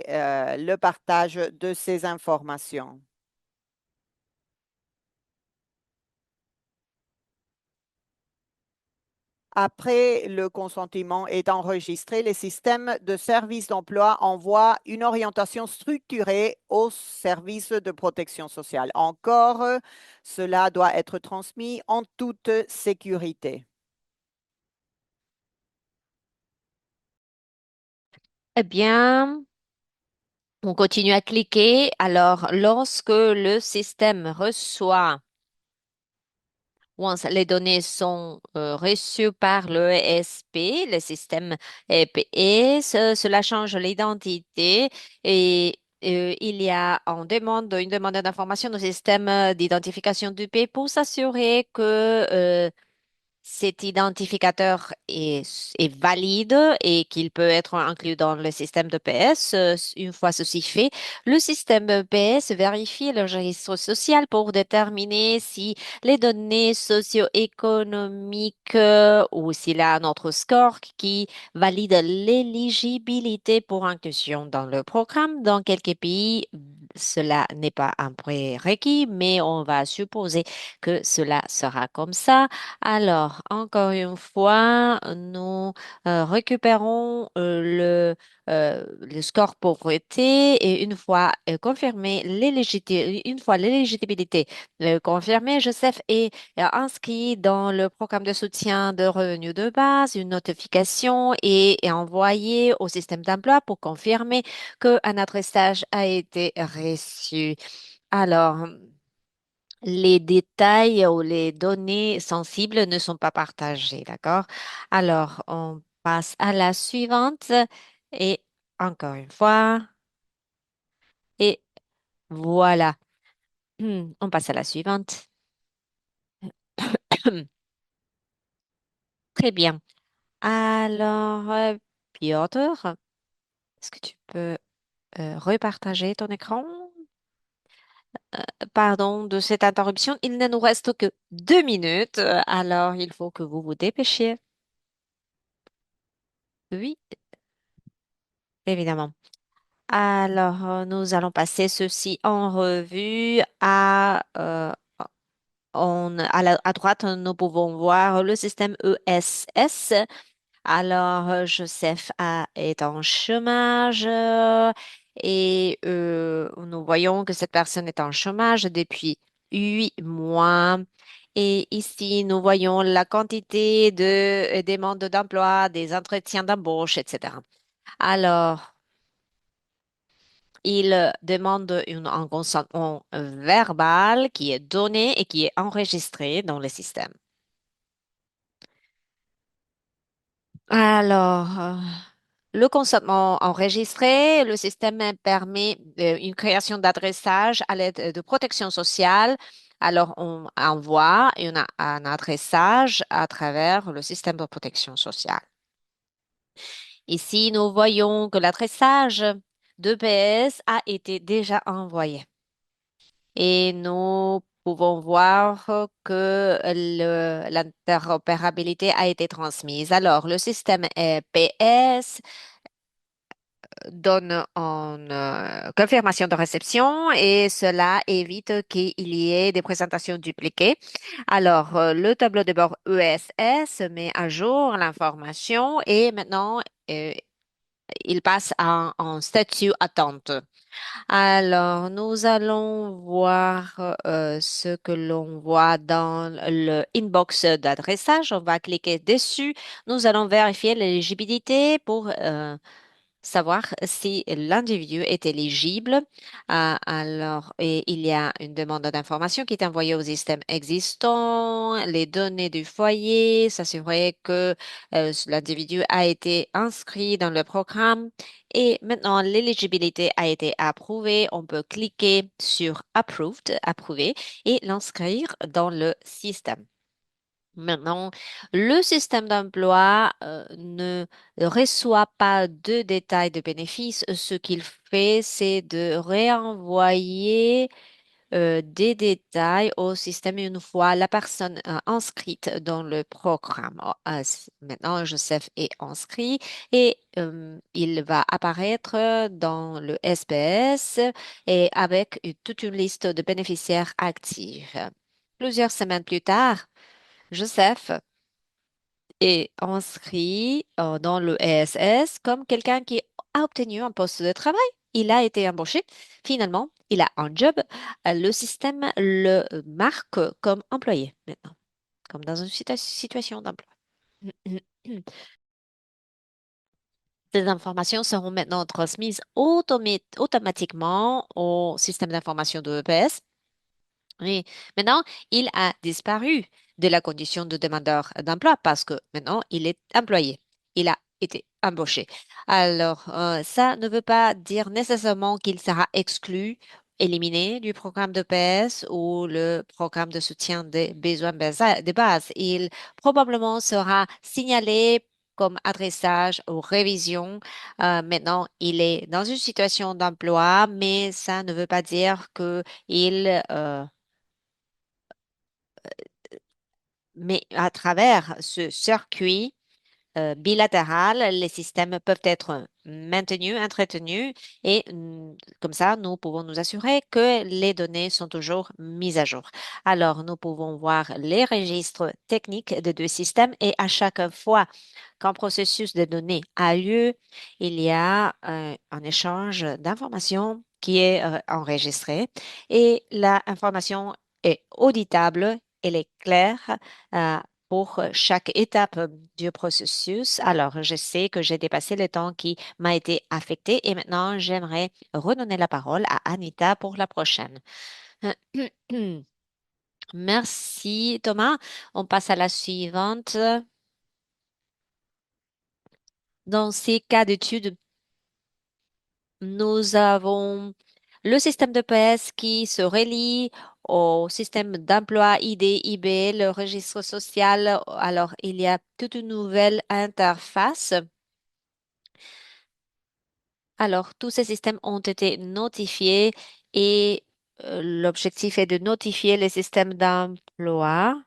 le partage de ces informations. Après le consentement est enregistré, les systèmes de services d'emploi envoient une orientation structurée aux services de protection sociale. Encore, cela doit être transmis en toute sécurité. Eh bien, on continue à cliquer. Alors, lorsque le système reçoit, once les données sont reçues par le ESP, le système EPS, cela change l'identité et il y a une demande d'information au système d'identification du pays pour s'assurer que cet identificateur est valide et qu'il peut être inclus dans le système de PS. Une fois ceci fait, le système de PS vérifie le registre social pour déterminer si les données socio-économiques ou s'il y a un autre score qui valide l'éligibilité pour inclusion dans le programme. Dans quelques pays, cela n'est pas un prérequis, mais on va supposer que cela sera comme ça. Alors, encore une fois, nous récupérons le score pauvreté et une fois confirmé une fois l'éligibilité confirmée, Joseph est inscrit dans le programme de soutien de revenus de base. Une notification est envoyée au système d'emploi pour confirmer qu'un adressage a été reçu. Alors, les détails ou les données sensibles ne sont pas partagées, d'accord? Alors, on passe à la suivante et encore une fois, et voilà. On passe à la suivante. Très bien. Alors, Piotr, est-ce que tu peux repartager ton écran? Pardon de cette interruption. Il ne nous reste que 2 minutes, alors il faut que vous vous dépêchiez. Oui, évidemment. Alors, nous allons passer ceci en revue. À droite, nous pouvons voir le système ESS. Alors, est en chômage et nous voyons que cette personne est en chômage depuis 8 mois. Et ici, nous voyons la quantité de demandes d'emploi, des entretiens d'embauche, etc. Alors, il demande un consentement verbal qui est donné et qui est enregistré dans le système. Alors, le consentement enregistré, le système permet une création d'adressage à l'aide de protection sociale. Alors, on envoie un adressage à travers le système de protection sociale. Ici, nous voyons que l'adressage d'EPS a été déjà envoyé. Et nous pouvons voir que l'interopérabilité a été transmise. Alors, le système PS donne une confirmation de réception et cela évite qu'il y ait des présentations dupliquées. Alors, le tableau de bord ESS met à jour l'information et maintenant, euh, il passe en statut attente. Alors, nous allons voir ce que l'on voit dans le inbox d'adressage. On va cliquer dessus. Nous allons vérifier l'éligibilité pour savoir si l'individu est éligible. Alors, et il y a une demande d'information qui est envoyée au système existant, les données du foyer, s'assurer que l'individu a été inscrit dans le programme. Et maintenant, l'éligibilité a été approuvée. On peut cliquer sur Approved, approuvé, et l'inscrire dans le système. Maintenant, le système d'emploi ne reçoit pas de détails de bénéfices. Ce qu'il fait, c'est de réenvoyer des détails au système une fois la personne inscrite dans le programme. Maintenant, Joseph est inscrit et il va apparaître dans le SPS et avec toute une liste de bénéficiaires actifs. Plusieurs semaines plus tard, Joseph est inscrit dans le ESS comme quelqu'un qui a obtenu un poste de travail. Il a été embauché. Finalement, il a un job. Le système le marque comme employé maintenant, comme dans une situation d'emploi. Ces informations seront maintenant transmises automatiquement au système d'information de EPS. Oui. Maintenant, il a disparu de la condition de demandeur d'emploi parce que maintenant, il est employé. Il a été embauché. Alors, ça ne veut pas dire nécessairement qu'il sera exclu, éliminé du programme de PS ou le programme de soutien des besoins de base. Il probablement sera signalé comme adressage ou révision. Maintenant, il est dans une situation d'emploi, mais ça ne veut pas dire que mais à travers ce circuit bilatéral, les systèmes peuvent être maintenus, entretenus et comme ça, nous pouvons nous assurer que les données sont toujours mises à jour. Alors, nous pouvons voir les registres techniques des deux systèmes et à chaque fois qu'un processus de données a lieu, il y a un échange d'informations qui est enregistré et l'information est auditable, elle est claire euh, pour chaque étape du processus. Alors, je sais que j'ai dépassé le temps qui m'a été affecté et maintenant, j'aimerais redonner la parole à Anita pour la prochaine. Merci, Thomas. On passe à la suivante. Dans ces cas d'études, nous avons le système de PS qui se relie au système d'emploi ID, IB, le registre social. Alors, il y a toute une nouvelle interface. Alors, tous ces systèmes ont été notifiés et l'objectif est de notifier les systèmes d'emploi.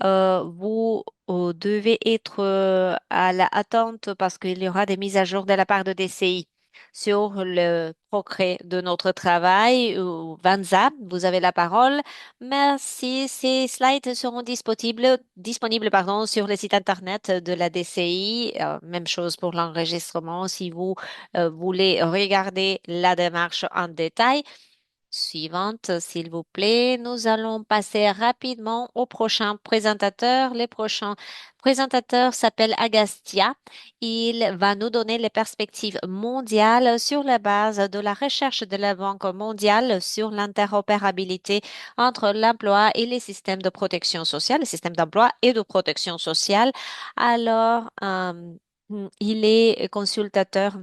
Vous devez être à la attente parce qu'il y aura des mises à jour de la part de DCI sur le progrès de notre travail. Vanza, vous avez la parole. Merci. Ces slides seront disponibles pardon, sur le site Internet de la DCI. Même chose pour l'enregistrement si vous voulez regarder la démarche en détail. Suivante, s'il vous plaît. Nous allons passer rapidement au prochain présentateur. Le prochain présentateur s'appelle Agastya. Il va nous donner les perspectives mondiales sur la base de la recherche de la Banque mondiale sur l'interopérabilité entre l'emploi et les systèmes de protection sociale, les systèmes d'emploi et de protection sociale. Alors, il est consultateur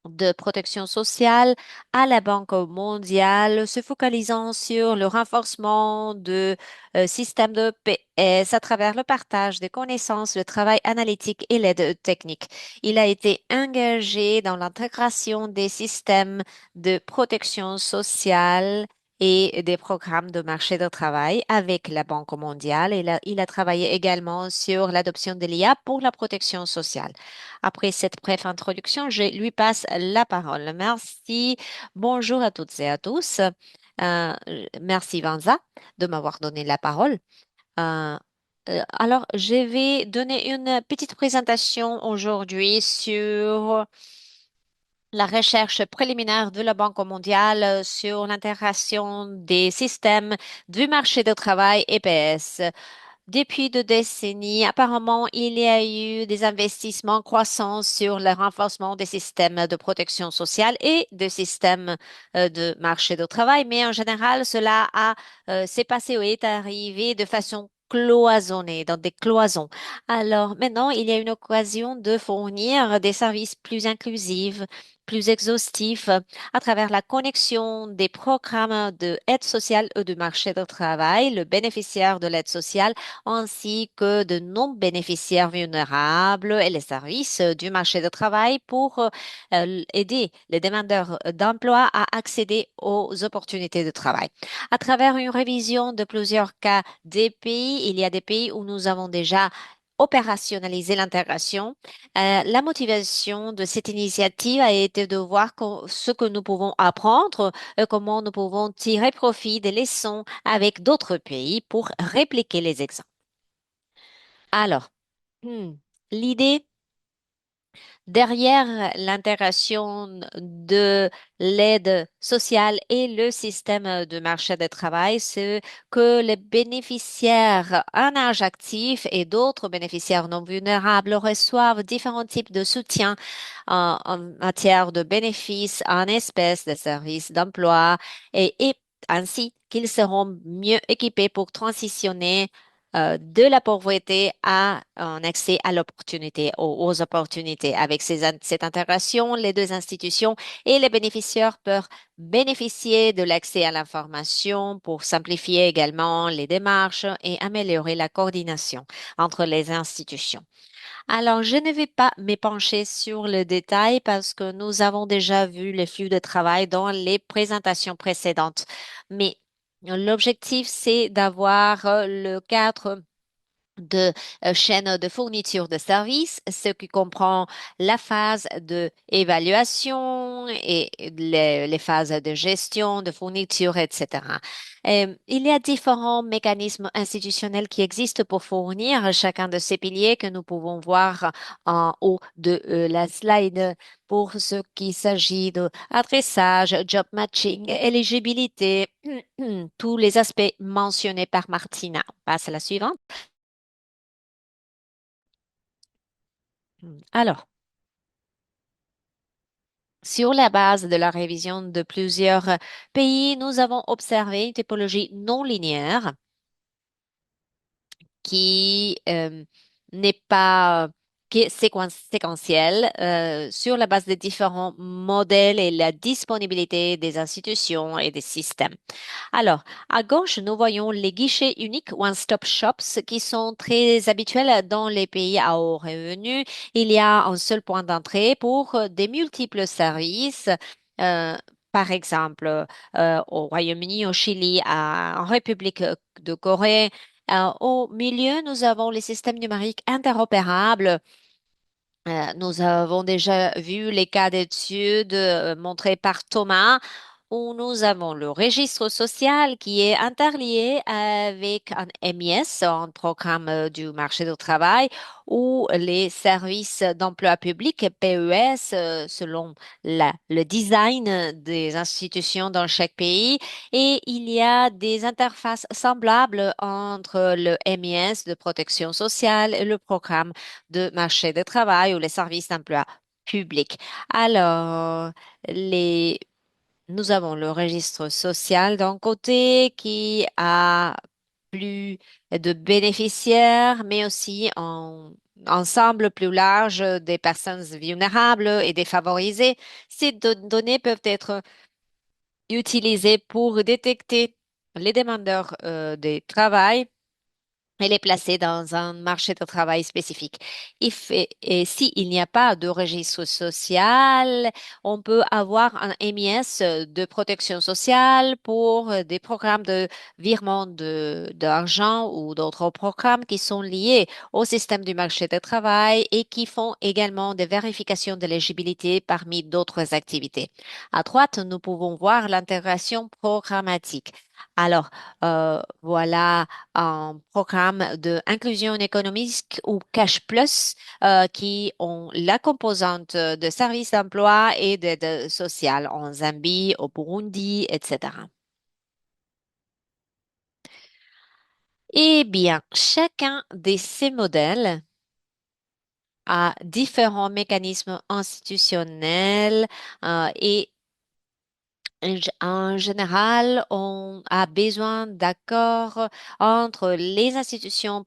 de protection sociale à la Banque mondiale, se focalisant sur le renforcement de systèmes de PS à travers le partage des connaissances, le travail analytique et l'aide technique. Il a été engagé dans l'intégration des systèmes de protection sociale et des programmes de marché de travail avec la Banque mondiale. Il a travaillé également sur l'adoption de l'IA pour la protection sociale. Après cette brève introduction, je lui passe la parole. Merci. Bonjour à toutes et à tous. Merci Vanza de m'avoir donné la parole. Euh, alors, je vais donner une petite présentation aujourd'hui sur la recherche préliminaire de la Banque mondiale sur l'intégration des systèmes du marché du travail EPS. Depuis 2 décennies, apparemment, il y a eu des investissements croissants sur le renforcement des systèmes de protection sociale et des systèmes de marché de travail, mais en général, cela s'est passé ou est arrivé de façon cloisonnée, dans des cloisons. Alors maintenant, il y a une occasion de fournir des services plus inclusifs, plus exhaustifs à travers la connexion des programmes de aide sociale ou de marché de travail. Le bénéficiaire de l'aide sociale ainsi que de non-bénéficiaires vulnérables et les services du marché du travail pour aider les demandeurs d'emploi à accéder aux opportunités de travail. À travers une révision de plusieurs cas des pays, il y a des pays où nous avons déjà opérationnalisé l'intégration. La motivation de cette initiative a été de voir ce que nous pouvons apprendre, comment nous pouvons tirer profit des leçons avec d'autres pays pour répliquer les exemples. Alors, hmm, l'idée derrière l'intégration de l'aide sociale et le système de marché de travail, c'est que les bénéficiaires en âge actif et d'autres bénéficiaires non vulnérables reçoivent différents types de soutien en matière de bénéfices en espèces, de services d'emploi et ainsi qu'ils seront mieux équipés pour transitionner de la pauvreté à un accès à l'opportunité, aux opportunités. Avec cette intégration, les deux institutions et les bénéficiaires peuvent bénéficier de l'accès à l'information pour simplifier également les démarches et améliorer la coordination entre les institutions. Alors, je ne vais pas m'épancher sur le détail parce que nous avons déjà vu les flux de travail dans les présentations précédentes. Mais l'objectif, c'est d'avoir le cadre de chaîne de fourniture de services, ce qui comprend la phase de évaluation et les phases de gestion, de fourniture, etc. Il y a différents mécanismes institutionnels qui existent pour fournir chacun de ces piliers que nous pouvons voir en haut de la slide pour ce qui s'agit de adressage, job matching, éligibilité, tous les aspects mentionnés par Martina. On passe à la suivante. Alors, sur la base de la révision de plusieurs pays, nous avons observé une typologie non linéaire qui n'est pas qui est séquentielle sur la base des différents modèles et la disponibilité des institutions et des systèmes. Alors, à gauche, nous voyons les guichets uniques One-Stop Shops qui sont très habituels dans les pays à haut revenu. Il y a un seul point d'entrée pour des multiples services. euh, Par exemple, au Royaume-Uni, au Chili, en République de Corée. Au milieu, nous avons les systèmes numériques interopérables. Nous avons déjà vu les cas d'études montrés par Thomas, où nous avons le registre social qui est interlié avec un MIS, un programme du marché du travail, ou les services d'emploi public, PES, selon le design des institutions dans chaque pays. Et il y a des interfaces semblables entre le MIS de protection sociale et le programme de marché de travail ou les services d'emploi public. Alors, nous avons le registre social d'un côté qui a plus de bénéficiaires, mais aussi un ensemble plus large des personnes vulnérables et défavorisées. Ces données peuvent être utilisées pour détecter les demandeurs de travail et les placer dans un marché de travail spécifique. Et s'il n'y a pas de registre social, on peut avoir un MIS de protection sociale pour des programmes de virement d'argent ou d'autres programmes qui sont liés au système du marché du travail et qui font également des vérifications d'éligibilité parmi d'autres activités. À droite, nous pouvons voir l'intégration programmatique. Alors, voilà un programme de inclusion économique ou Cash Plus qui ont la composante de services d'emploi et d'aide sociale en Zambie, au Burundi, etc. Eh bien, chacun de ces modèles a différents mécanismes institutionnels et en général, on a besoin d'accords entre les institutions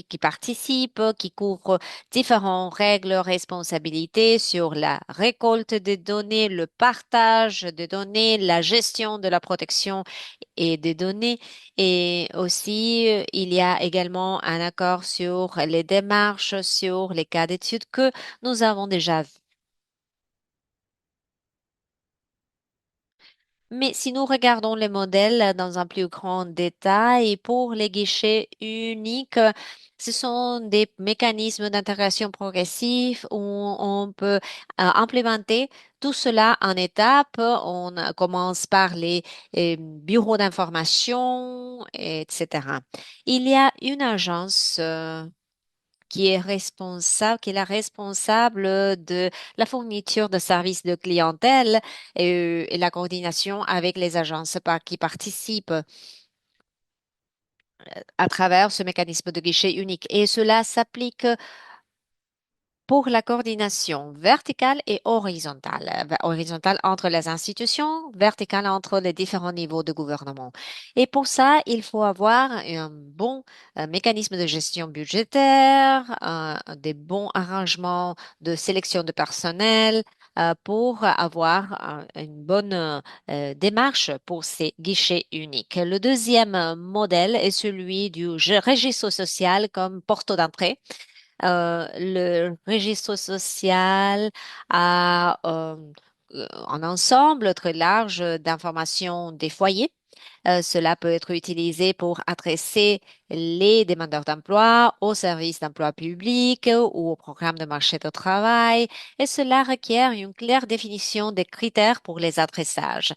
qui participent, qui couvrent différentes règles, responsabilités sur la récolte des données, le partage des données, la gestion de la protection et des données. Et aussi, il y a également un accord sur les démarches, sur les cas d'études que nous avons déjà vus. Mais si nous regardons les modèles dans un plus grand détail, pour les guichets uniques, ce sont des mécanismes d'intégration progressive où on peut implémenter tout cela en étapes. On commence par les bureaux d'information, etc. Il y a une agence qui est la responsable de la fourniture de services de clientèle et la coordination avec les agences qui participent à travers ce mécanisme de guichet unique. Et cela s'applique pour la coordination verticale et horizontale. Horizontale entre les institutions, verticale entre les différents niveaux de gouvernement. Et pour ça, il faut avoir un bon mécanisme de gestion budgétaire, des bons arrangements de sélection de personnel pour avoir une bonne démarche pour ces guichets uniques. Le deuxième modèle est celui du registre social comme porte d'entrée. Le registre social a un ensemble très large d'informations des foyers. Cela peut être utilisé pour adresser les demandeurs d'emploi aux services d'emploi public ou au programme de marché de travail, et cela requiert une claire définition des critères pour les adressages,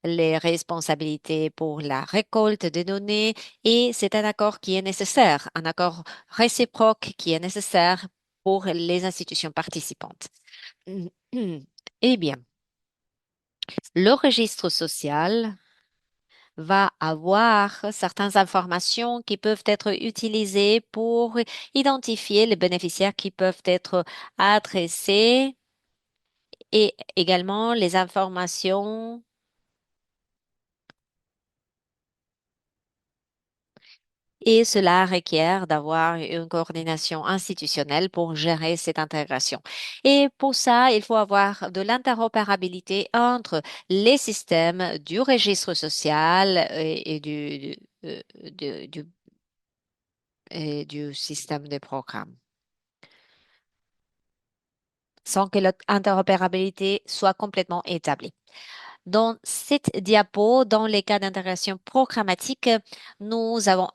les responsabilités pour la récolte des données, et c'est un accord qui est nécessaire, un accord réciproque qui est nécessaire pour les institutions participantes. Eh bien, le registre social va avoir certaines informations qui peuvent être utilisées pour identifier les bénéficiaires qui peuvent être adressés, et également les informations. Et cela requiert d'avoir une coordination institutionnelle pour gérer cette intégration. Et pour ça, il faut avoir de l'interopérabilité entre les systèmes du registre social et du système de programme, sans que l'interopérabilité soit complètement établie. Dans cette diapo, dans les cas d'intégration programmatique, nous avons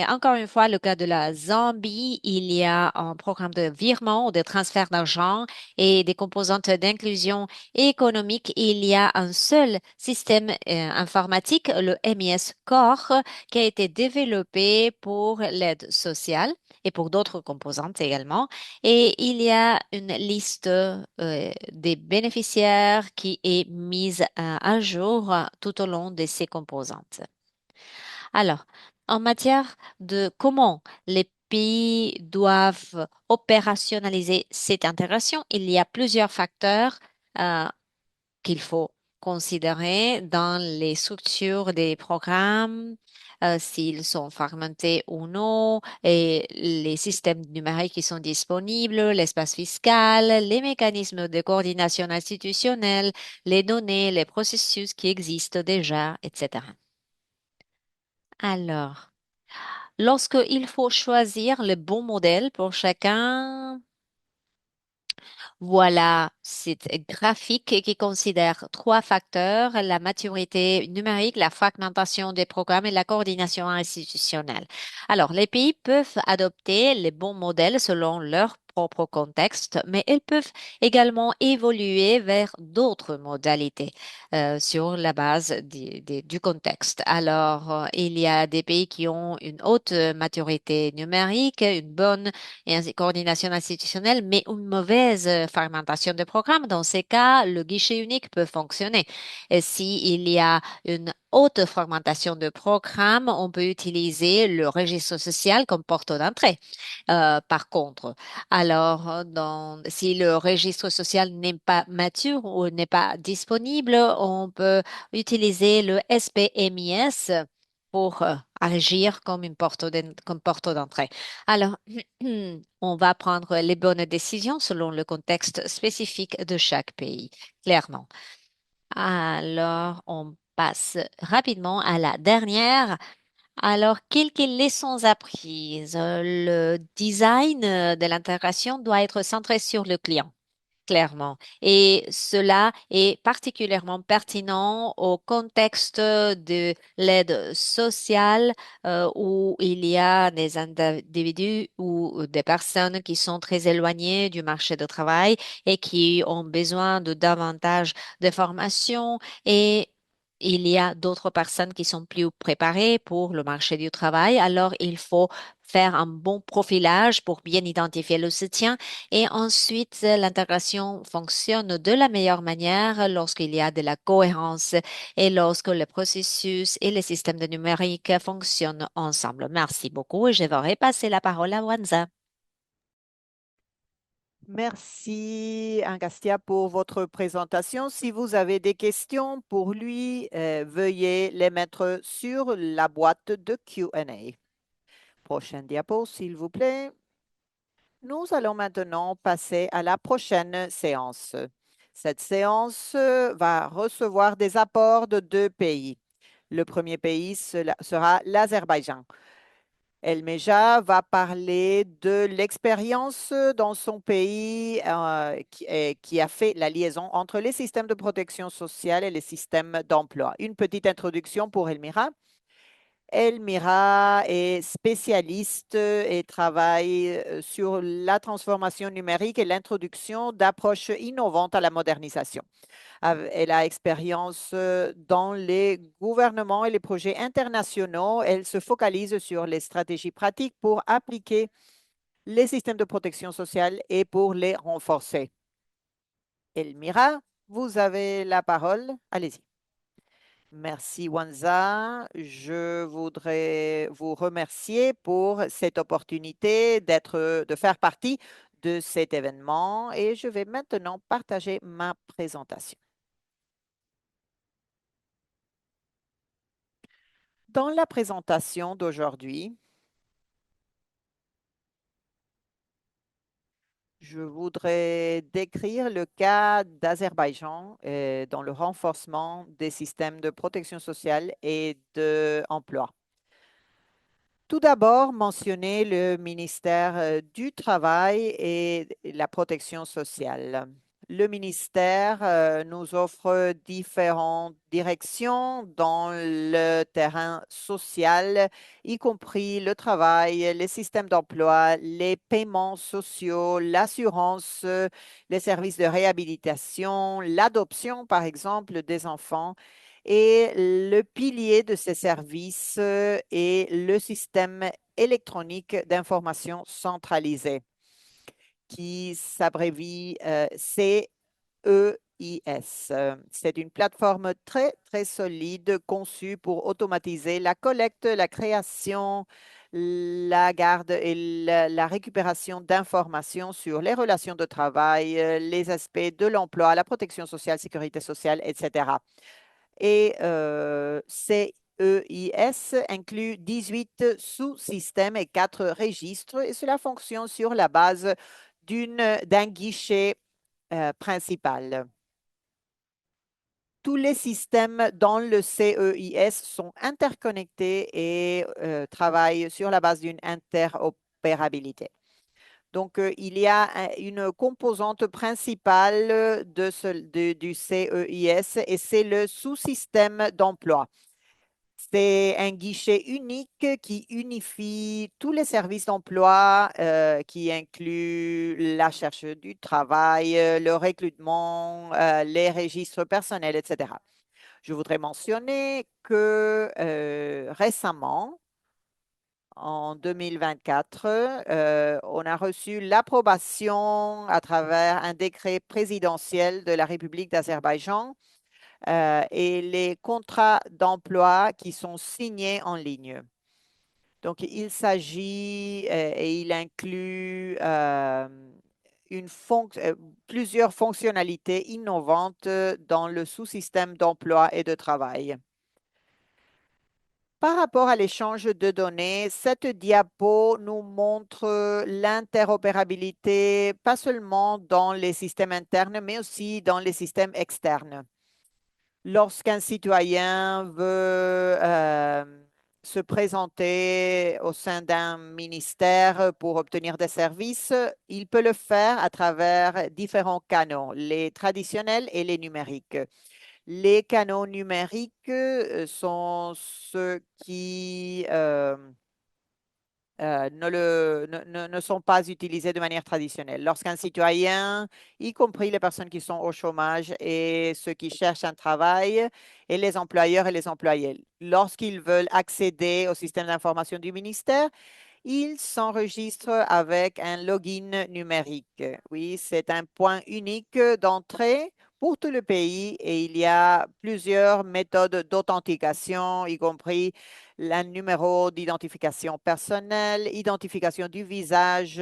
encore une fois le cas de la Zambie. Il y a un programme de virement ou de transfert d'argent et des composantes d'inclusion économique. Il y a un seul système informatique, le MES Core, qui a été développé pour l'aide sociale et pour d'autres composantes également. Et il y a une liste des bénéficiaires qui est mise à jour tout au long de ces composantes. Alors, en matière de comment les pays doivent opérationnaliser cette intégration, il y a plusieurs facteurs euh, qu'il faut considérer dans les structures des programmes, s'ils sont fragmentés ou non, et les systèmes numériques qui sont disponibles, l'espace fiscal, les mécanismes de coordination institutionnelle, les données, les processus qui existent déjà, etc. Alors, lorsque il faut choisir le bon modèle pour chacun, voilà, c'est graphique qui considère trois facteurs: la maturité numérique, la fragmentation des programmes et la coordination institutionnelle. Alors, les pays peuvent adopter les bons modèles selon leur propre contexte, mais ils peuvent également évoluer vers d'autres modalités sur la base du contexte. Alors, il y a des pays qui ont une haute maturité numérique, une bonne et ainsi coordination institutionnelle, mais une mauvaise fragmentation de programme. Dans ces cas, le guichet unique peut fonctionner. Et s'il y a une haute fragmentation de programmes, on peut utiliser le registre social comme porte d'entrée. Par contre, alors, si le registre social n'est pas mature ou n'est pas disponible, on peut utiliser le SPMIS pour agir comme une comme porte d'entrée. Alors, on va prendre les bonnes décisions selon le contexte spécifique de chaque pays, clairement. Alors, on passe rapidement à la dernière. Alors, quelques leçons apprises. Le design de l'intégration doit être centré sur le client. Clairement. Et cela est particulièrement pertinent au contexte de l'aide sociale où il y a des individus ou des personnes qui sont très éloignées du marché du travail et qui ont besoin de davantage de formation et il y a d'autres personnes qui sont plus préparées pour le marché du travail. Alors, il faut faire un bon profilage pour bien identifier le soutien et ensuite, l'intégration fonctionne de la meilleure manière lorsqu'il y a de la cohérence et lorsque le processus et le système de numérique fonctionnent ensemble. Merci beaucoup et je vais repasser la parole à Wanza. Merci, Angustia, pour votre présentation. Si vous avez des questions pour lui, veuillez les mettre sur la boîte de Q&A. Prochaine diapo, s'il vous plaît. Nous allons maintenant passer à la prochaine séance. Cette séance va recevoir des apports de deux pays. Le premier pays sera l'Azerbaïdjan. Elmeja va parler de l'expérience dans son pays qui a fait la liaison entre les systèmes de protection sociale et les systèmes d'emploi. Une petite introduction pour Elmira. Elmira est spécialiste et travaille sur la transformation numérique et l'introduction d'approches innovantes à la modernisation. Elle a expérience dans les gouvernements et les projets internationaux. Elle se focalise sur les stratégies pratiques pour appliquer les systèmes de protection sociale et pour les renforcer. Elmira, vous avez la parole. Allez-y. Merci, Wanza. Je voudrais vous remercier pour cette opportunité de faire partie de cet événement et je vais maintenant partager ma présentation. Dans la présentation d'aujourd'hui, je voudrais décrire le cas d'Azerbaïdjan dans le renforcement des systèmes de protection sociale et d'emploi. Tout d'abord, mentionner le ministère du Travail et la protection sociale. Le ministère nous offre différentes directions dans le terrain social, y compris le travail, les systèmes d'emploi, les paiements sociaux, l'assurance, les services de réhabilitation, l'adoption, par exemple, des enfants. Et le pilier de ces services est le système électronique d'information centralisée qui s'abrévie CEIS. C'est une plateforme très, très solide conçue pour automatiser la collecte, la création, la garde et la récupération d'informations sur les relations de travail, les aspects de l'emploi, la protection sociale, sécurité sociale, etc. Et CEIS inclut 18 sous-systèmes et 4 registres et cela fonctionne sur la base d'un guichet principal. Tous les systèmes dans le CEIS sont interconnectés et travaillent sur la base d'une interopérabilité. Donc, il y a une composante principale du CEIS et c'est le sous-système d'emploi. C'est un guichet unique qui unifie tous les services d'emploi qui inclut la recherche du travail, le recrutement, les registres personnels, etc. Je voudrais mentionner que récemment, en 2024, on a reçu l'approbation à travers un décret présidentiel de la République d'Azerbaïdjan et les contrats d'emploi qui sont signés en ligne. Donc, il s'agit et il inclut plusieurs fonctionnalités innovantes dans le sous-système d'emploi et de travail. Par rapport à l'échange de données, cette diapo nous montre l'interopérabilité, pas seulement dans les systèmes internes, mais aussi dans les systèmes externes. Lorsqu'un citoyen veut se présenter au sein d'un ministère pour obtenir des services, il peut le faire à travers différents canaux, les traditionnels et les numériques. Les canaux numériques sont ceux qui ne sont pas utilisés de manière traditionnelle. Lorsqu'un citoyen, y compris les personnes qui sont au chômage et ceux qui cherchent un travail, et les employeurs et les employés, lorsqu'ils veulent accéder au système d'information du ministère, ils s'enregistrent avec un login numérique. Oui, c'est un point unique d'entrée pour tout le pays et il y a plusieurs méthodes d'authentification, y compris un numéro d'identification personnelle, identification du visage,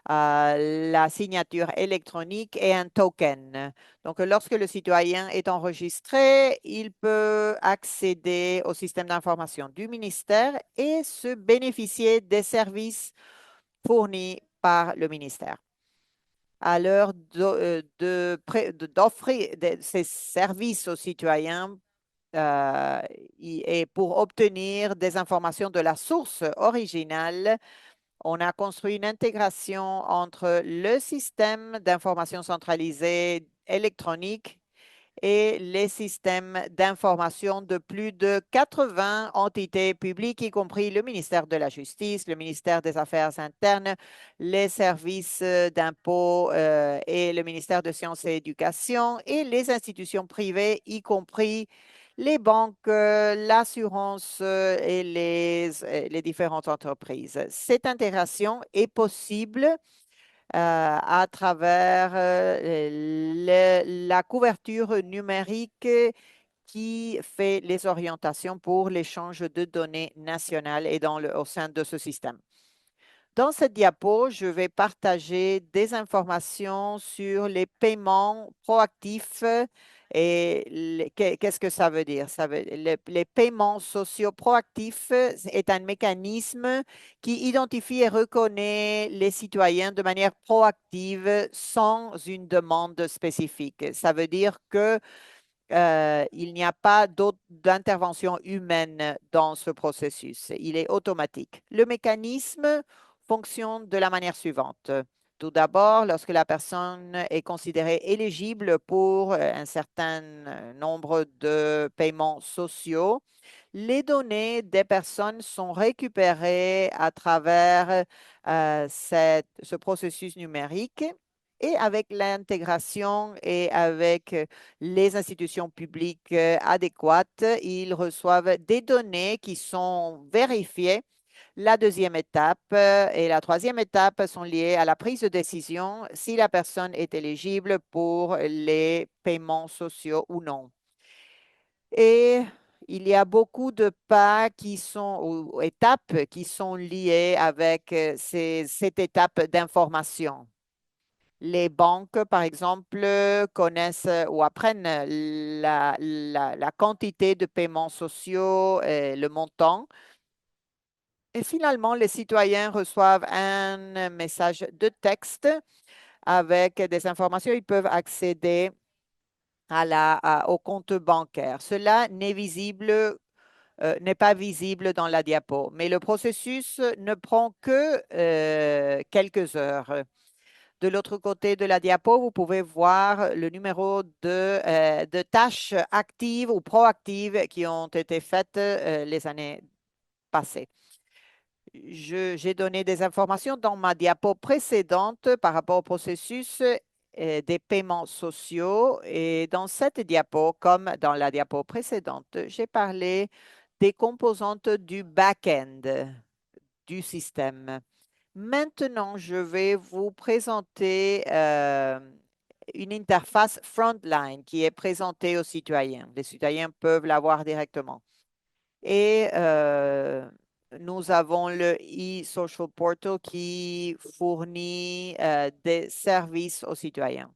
la signature électronique et un token. Donc, lorsque le citoyen est enregistré, il peut accéder au système d'information du ministère et se bénéficier des services fournis par le ministère. À l'heure d'offrir ces services aux citoyens euh, et pour obtenir des informations de la source originale, on a construit une intégration entre le système d'information centralisé électronique et les systèmes d'information de plus de 80 entités publiques, y compris le ministère de la Justice, le ministère des Affaires internes, les services d'impôts et le ministère de Sciences et Éducation et les institutions privées, y compris les banques, l'assurance et les différentes entreprises. Cette intégration est possible à travers la couverture numérique qui fait les orientations pour l'échange de données nationales et au sein de ce système. Dans cette diapo, je vais partager des informations sur les paiements proactifs et qu'est-ce que ça veut dire? Les paiements sociaux proactifs est un mécanisme qui identifie et reconnaît les citoyens de manière proactive sans une demande spécifique. Ça veut dire que il n'y a pas d'intervention humaine dans ce processus. Il est automatique. Le mécanisme fonctionne de la manière suivante. Tout d'abord, lorsque la personne est considérée éligible pour un certain nombre de paiements sociaux, les données des personnes sont récupérées à travers ce processus numérique et avec l'intégration et avec les institutions publiques adéquates, ils reçoivent des données qui sont vérifiées. La deuxième étape et la troisième étape sont liées à la prise de décision si la personne est éligible pour les paiements sociaux ou non. Et il y a beaucoup de pas qui sont, ou étapes qui sont liées avec cette étape d'information. Les banques, par exemple, connaissent ou apprennent la quantité de paiements sociaux, le montant. Et finalement, les citoyens reçoivent un message de texte avec des informations. Ils peuvent accéder au compte bancaire. Cela n'est pas visible dans la diapo, mais le processus ne prend que quelques heures. De l'autre côté de la diapo, vous pouvez voir le numéro de tâches actives ou proactives qui ont été faites les années passées. J'ai donné des informations dans ma diapo précédente par rapport au processus des paiements sociaux. Et dans cette diapo, comme dans la diapo précédente, j'ai parlé des composantes du back-end du système. Maintenant, je vais vous présenter une interface Frontline qui est présentée aux citoyens. Les citoyens peuvent la voir directement. Et nous avons le e-social portal qui fournit des services aux citoyens.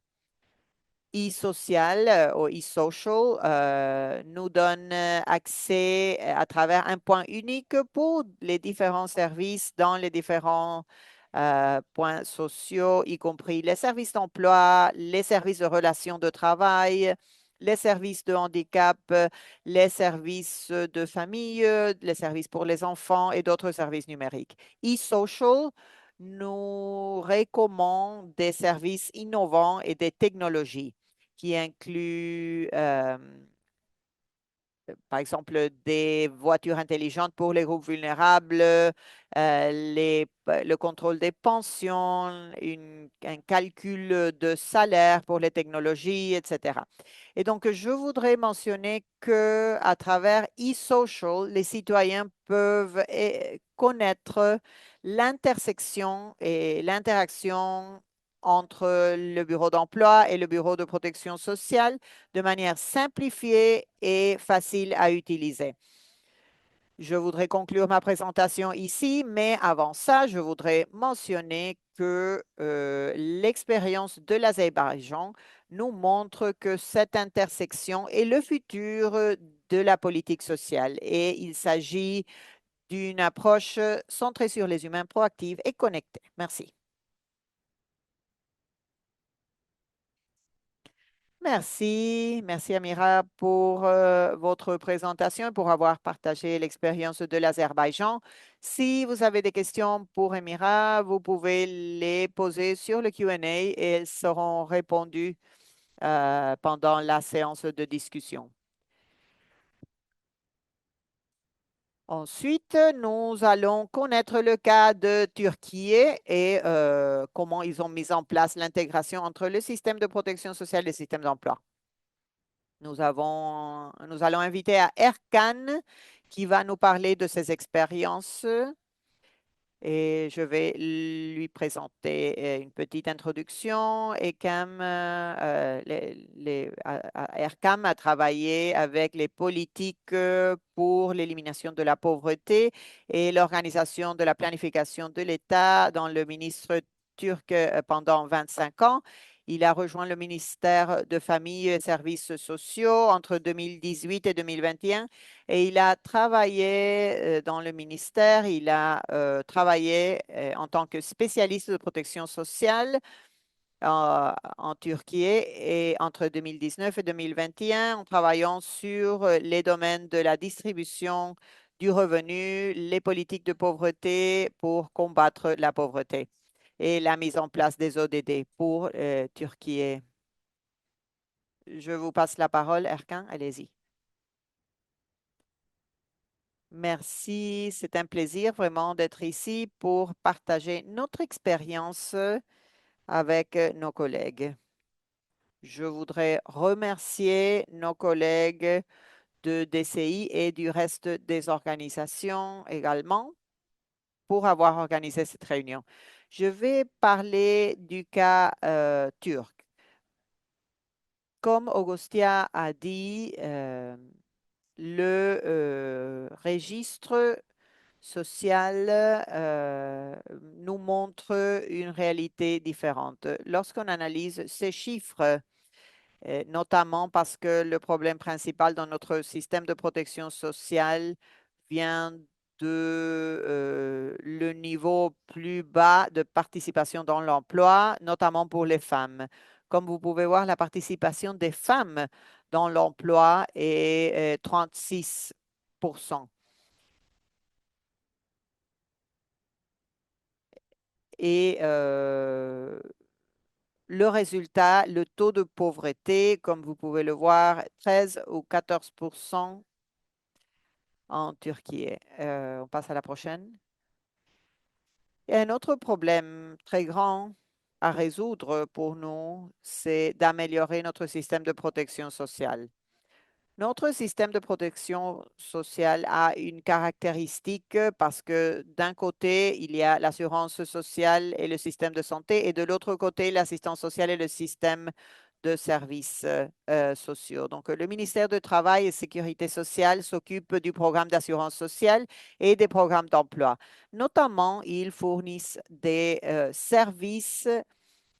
E-social ou e-social nous donne accès à travers un point unique pour les différents services dans les différents points sociaux, y compris les services d'emploi, les services de relations de travail, les services de handicap, les services de famille, les services pour les enfants et d'autres services numériques. E-social nous recommande des services innovants et des technologies qui incluent, par exemple, des voitures intelligentes pour les groupes vulnérables, le contrôle des pensions, un calcul de salaire pour les technologies, etc. Et donc, je voudrais mentionner que à travers e-social, les citoyens peuvent connaître l'intersection et l'interaction entre le bureau d'emploi et le bureau de protection sociale de manière simplifiée et facile à utiliser. Je voudrais conclure ma présentation ici, mais avant ça, je voudrais mentionner que l'expérience de l'Azerbaïdjan nous montre que cette intersection est le futur de la politique sociale et il s'agit d'une approche centrée sur les humains, proactive et connectée. Merci. Merci, merci Amira pour votre présentation et pour avoir partagé l'expérience de l'Azerbaïdjan. Si vous avez des questions pour Amira, vous pouvez les poser sur le Q&A et elles seront répondues pendant la séance de discussion. Ensuite, nous allons connaître le cas de Turquie et comment ils ont mis en place l'intégration entre le système de protection sociale et le système d'emploi. Nous allons inviter à Erkan qui va nous parler de ses expériences et je vais lui présenter une petite introduction. Erkam a travaillé avec les politiques pour l'élimination de la pauvreté et l'organisation de la planification de l'État dans le ministre turc pendant 25 ans. Il a rejoint le ministère de Famille et Services sociaux entre 2018 et 2021 et il a travaillé dans le ministère. Il a travaillé en tant que spécialiste de protection sociale en Turquie et entre 2019 et 2021 en travaillant sur les domaines de la distribution du revenu, les politiques de pauvreté pour combattre la pauvreté et la mise en place des ODD pour Turquie. Je vous passe la parole, Erkan, allez-y. Merci, c'est un plaisir vraiment d'être ici pour partager notre expérience avec nos collègues. Je voudrais remercier nos collègues de DCI et du reste des organisations également pour avoir organisé cette réunion. Je vais parler du cas turc. Comme Augustia a dit, le registre social nous montre une réalité différente. Lorsqu'on analyse ces chiffres, notamment parce que le problème principal dans notre système de protection sociale vient de le niveau plus bas de participation dans l'emploi, notamment pour les femmes. Comme vous pouvez voir, la participation des femmes dans l'emploi est 36%. Et le résultat, le taux de pauvreté, comme vous pouvez le voir, 13 ou 14% en Turquie. On passe à la prochaine. Et un autre problème très grand à résoudre pour nous, c'est d'améliorer notre système de protection sociale. Notre système de protection sociale a une caractéristique parce que d'un côté, il y a l'assurance sociale et le système de santé, et de l'autre côté, l'assistance sociale et le système de services sociaux. Donc, le ministère du Travail et Sécurité sociale s'occupe du programme d'assurance sociale et des programmes d'emploi. Notamment, ils fournissent des services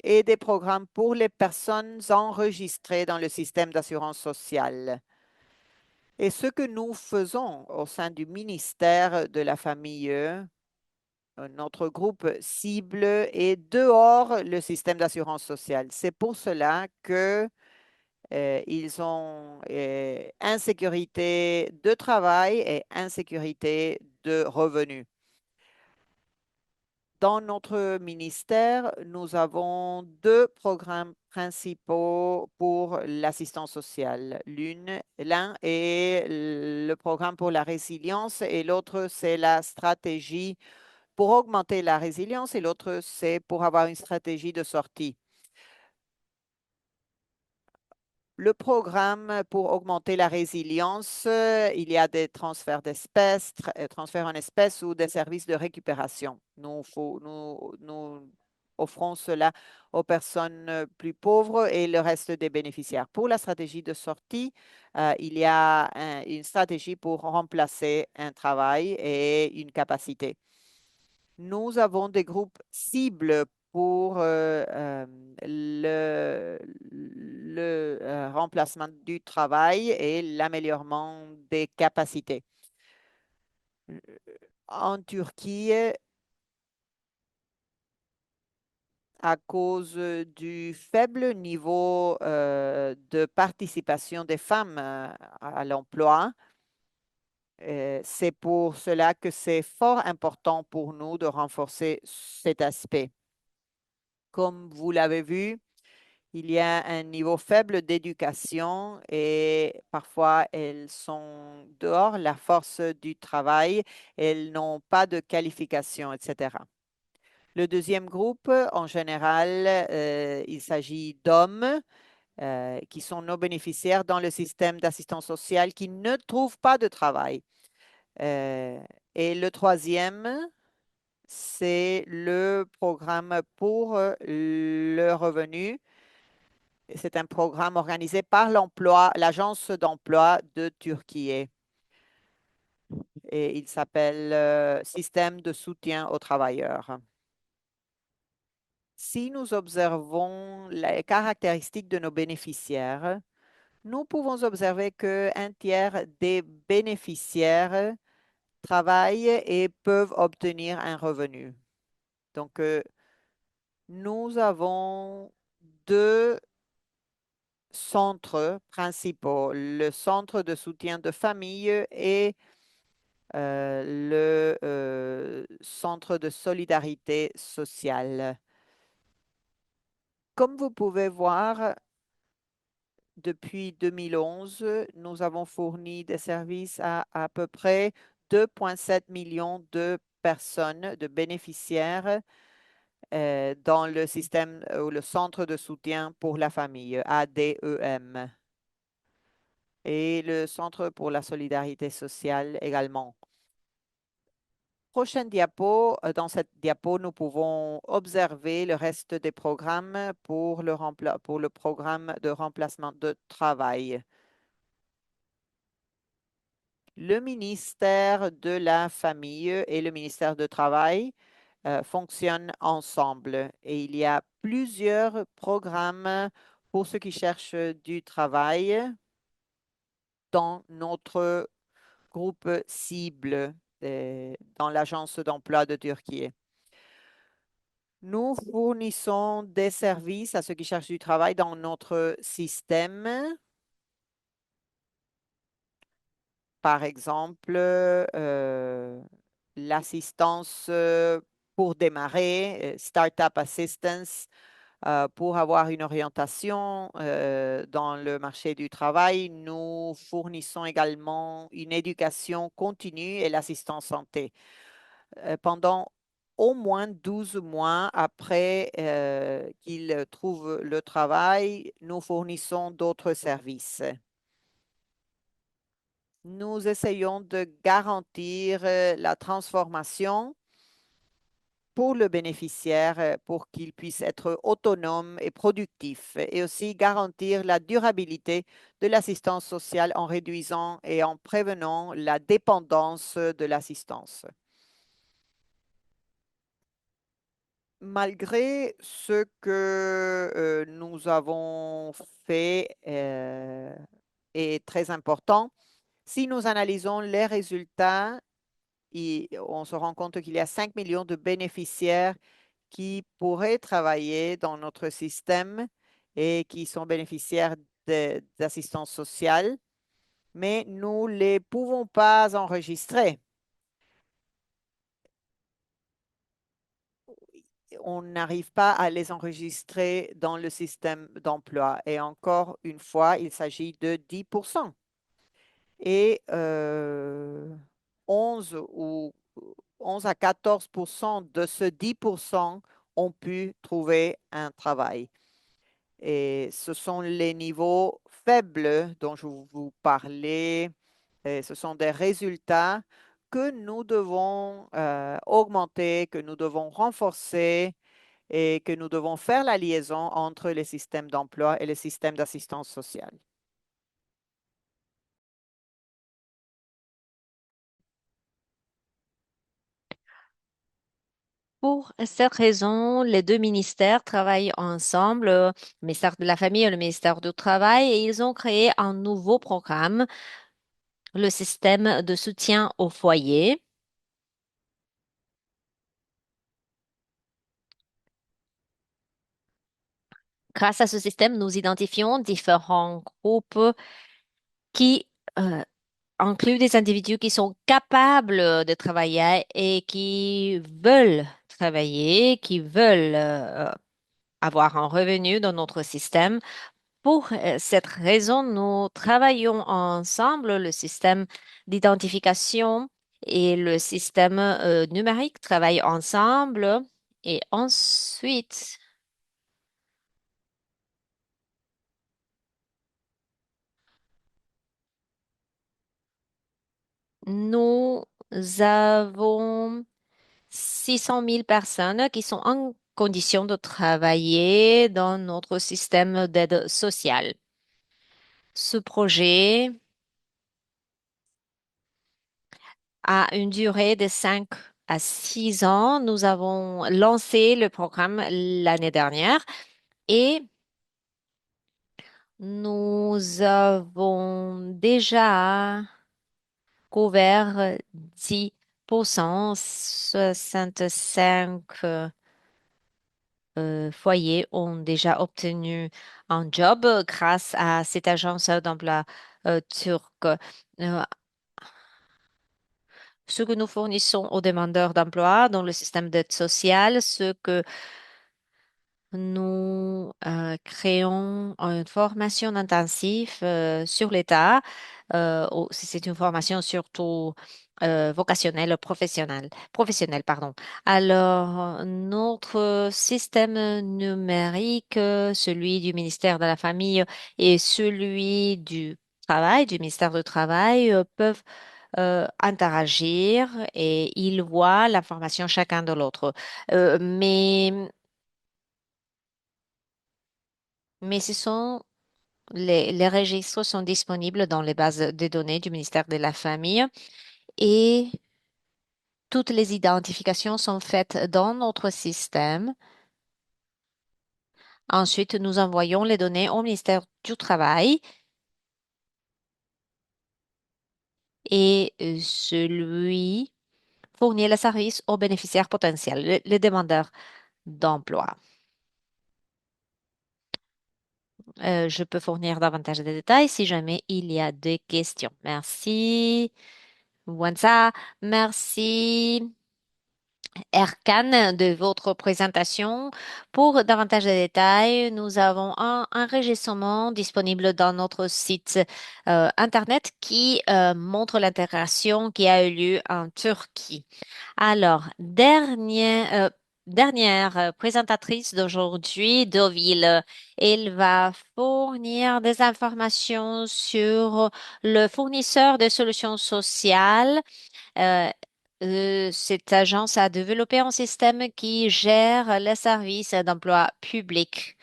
et des programmes pour les personnes enregistrées dans le système d'assurance sociale. Et ce que nous faisons au sein du ministère de la Famille, notre groupe cible est dehors le système d'assurance sociale. C'est pour cela que ils ont insécurité de travail et insécurité de revenus. Dans notre ministère, nous avons deux programmes principaux pour l'assistance sociale. L'un est le programme pour la résilience et l'autre, c'est la stratégie pour augmenter la résilience et l'autre, c'est pour avoir une stratégie de sortie. Le programme pour augmenter la résilience, il y a des transferts d'espèces, transferts en espèces ou des services de récupération. Nous offrons cela aux personnes plus pauvres et le reste des bénéficiaires. Pour la stratégie de sortie, il y a une stratégie pour remplacer un travail et une capacité. Nous avons des groupes cibles pour le remplacement du travail et l'améliorement des capacités. En Turquie, à cause du faible niveau de participation des femmes à l'emploi, c'est pour cela que c'est fort important pour nous de renforcer cet aspect. Comme vous l'avez vu, il y a un niveau faible d'éducation et parfois elles sont dehors la force du travail, elles n'ont pas de qualification, etc. Le deuxième groupe, en général, il s'agit d'hommes qui sont nos bénéficiaires dans le système d'assistance sociale qui ne trouvent pas de travail. Euh, et le troisième, c'est le programme pour le revenu. C'est un programme organisé par l'Agence d'emploi de Turquie. Et il s'appelle Système de soutien aux travailleurs. Si nous observons les caractéristiques de nos bénéficiaires, nous pouvons observer qu'un tiers des bénéficiaires travaillent et peuvent obtenir un revenu. Donc, nous avons deux centres principaux, le centre de soutien de famille et le centre de solidarité sociale. Comme vous pouvez voir, depuis 2011, nous avons fourni des services à peu près 2,7 millions de personnes, de bénéficiaires dans le système ou le centre de soutien pour la famille, ADEM, et le centre pour la solidarité sociale également. Prochaine diapo. Dans cette diapo, nous pouvons observer le reste des programmes pour le programme de remplacement de travail. Le ministère de la Famille et le ministère du Travail fonctionnent ensemble et il y a plusieurs programmes pour ceux qui cherchent du travail dans notre groupe cible dans l'Agence d'emploi de Turquie. Nous fournissons des services à ceux qui cherchent du travail dans notre système. Par exemple, l'assistance pour démarrer, Startup Assistance, pour avoir une orientation dans le marché du travail. Nous fournissons également une éducation continue et l'assistance santé. Pendant au moins 12 mois après qu'ils trouvent le travail, nous fournissons d'autres services. nous essayons de garantir la transformation pour le bénéficiaire, pour qu'il puisse être autonome et productif, et aussi garantir la durabilité de l'assistance sociale en réduisant et en prévenant la dépendance de l'assistance. Malgré ce que nous avons fait est très important, si nous analysons les résultats, on se rend compte qu'il y a 5 millions de bénéficiaires qui pourraient travailler dans notre système et qui sont bénéficiaires d'assistance sociale, mais nous ne les pouvons pas enregistrer. On n'arrive pas à les enregistrer dans le système d'emploi. Et encore une fois, il s'agit de 10%. Et 11 ou 11 à 14% de ce 10% ont pu trouver un travail. Et ce sont les niveaux faibles dont je vous parlais. Et ce sont des résultats que nous devons augmenter, que nous devons renforcer et que nous devons faire la liaison entre les systèmes d'emploi et les systèmes d'assistance sociale. Pour cette raison, les deux ministères travaillent ensemble, le ministère de la Famille et le ministère du Travail, et ils ont créé un nouveau programme, le système de soutien au foyer. Grâce à ce système, nous identifions différents groupes qui incluent des individus qui sont capables de travailler et qui veulent travailler, qui veulent avoir un revenu dans notre système. Pour cette raison, nous travaillons ensemble. Le système d'identification et le système numérique travaillent ensemble. Et ensuite, nous avons 600 000 personnes qui sont en condition de travailler dans notre système d'aide sociale. Ce projet a une durée de 5 à 6 ans. Nous avons lancé le programme l'année dernière et nous avons déjà couvert 10%, 65 foyers ont déjà obtenu un job grâce à cette agence d'emploi turque. Euh, Ce que nous fournissons aux demandeurs d'emploi dans le système d'aide sociale, ce que nous créons une formation intensive sur l'État. C'est une formation surtout vocationnelle, professionnelle, pardon. Alors, notre système numérique, celui du ministère de la Famille et celui du Travail, du ministère du Travail, peuvent interagir et ils voient l'information chacun de l'autre. Mais ce sont les registres sont disponibles dans les bases de données du ministère de la Famille et toutes les identifications sont faites dans notre système. Ensuite, nous envoyons les données au ministère du Travail et celui fournit le service aux bénéficiaires potentiels, les demandeurs d'emploi. Je peux fournir davantage de détails si jamais il y a des questions. Merci. Wanza, merci. Erkan, de votre présentation. Pour davantage de détails, nous avons un enregistrement disponible dans notre site Internet qui montre l'intégration qui a eu lieu en Turquie. Alors, dernière présentatrice d'aujourd'hui, Deauville. Elle va fournir des informations sur le fournisseur de solutions sociales. Euh, cette agence a développé un système qui gère les services d'emploi public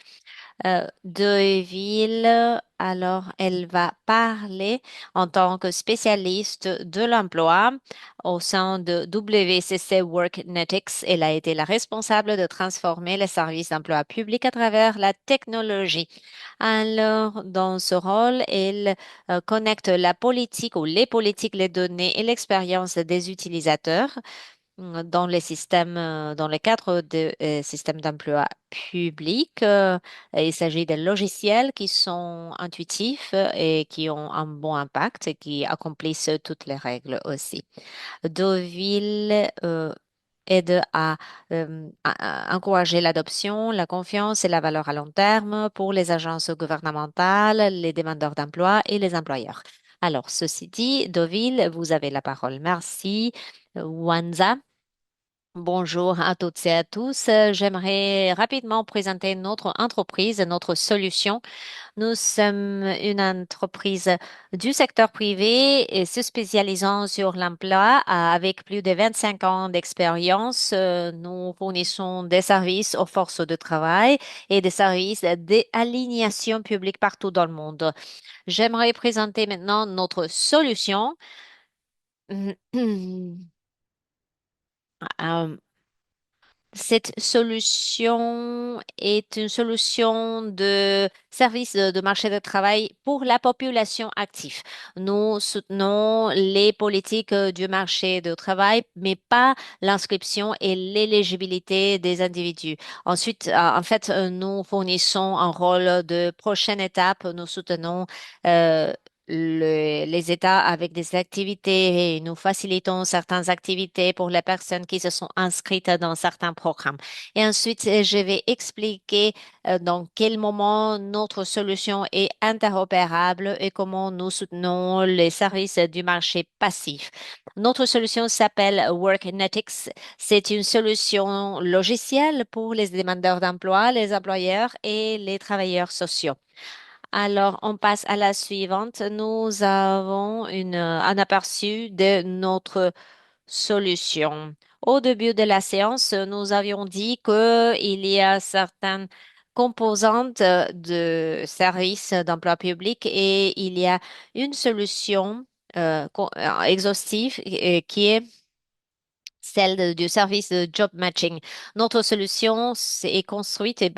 de ville. Alors, elle va parler en tant que spécialiste de l'emploi au sein de WCC WorkNetics. Elle a été la responsable de transformer les services d'emploi public à travers la technologie. Alors, dans ce rôle, elle connecte la politique ou les politiques, les données et l'expérience des utilisateurs dans les systèmes, dans le cadre de systèmes d'emploi public. Il s'agit de logiciels qui sont intuitifs et qui ont un bon impact et qui accomplissent toutes les règles aussi. Deauville aide à encourager l'adoption, la confiance et la valeur à long terme pour les agences gouvernementales, les demandeurs d'emploi et les employeurs. Alors, ceci dit, Deauville, vous avez la parole. Merci. Wanza. Bonjour à toutes et à tous. J'aimerais rapidement présenter notre entreprise, notre solution. Nous sommes une entreprise du secteur privé et se spécialisant sur l'emploi avec plus de 25 ans d'expérience. Nous fournissons des services aux forces de travail et des services d'alignation publique partout dans le monde. J'aimerais présenter maintenant notre solution. Cette solution est une solution de service de marché de travail pour la population active. Nous soutenons les politiques du marché de travail, mais pas l'inscription et l'éligibilité des individus. Ensuite, en fait, nous fournissons un rôle de prochaine étape. Nous soutenons les États avec des activités et nous facilitons certaines activités pour les personnes qui se sont inscrites dans certains programmes. Et ensuite, je vais expliquer dans quel moment notre solution est interopérable et comment nous soutenons les services du marché passif. Notre solution s'appelle WorkNetics. C'est une solution logicielle pour les demandeurs d'emploi, les employeurs et les travailleurs sociaux. Alors, on passe à la suivante. Nous avons un aperçu de notre solution. Au début de la séance, nous avions dit qu'il y a certaines composantes de services d'emploi public et il y a une solution exhaustive qui est celle du service de job matching. Notre solution est construite et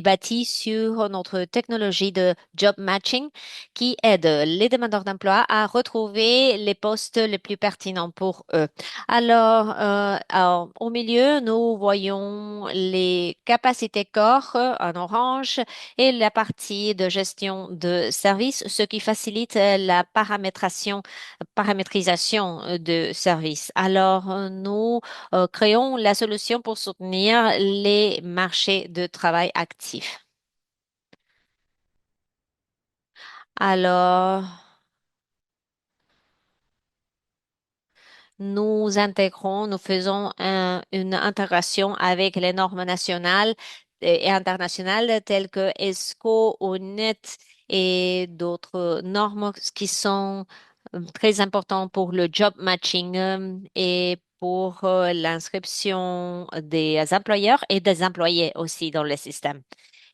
bâtie sur notre technologie de job matching qui aide les demandeurs d'emploi à retrouver les postes les plus pertinents pour eux. Alors, au milieu, nous voyons les capacités corps en orange et la partie de gestion de service, ce qui facilite la paramétrisation de services. Alors, nous créons la solution pour soutenir les marchés de travail actifs. Alors, nous faisons une intégration avec les normes nationales et internationales telles que ESCO, ONET et d'autres normes qui sont très importantes pour le job matching et pour l'inscription des employeurs et des employés aussi dans le système.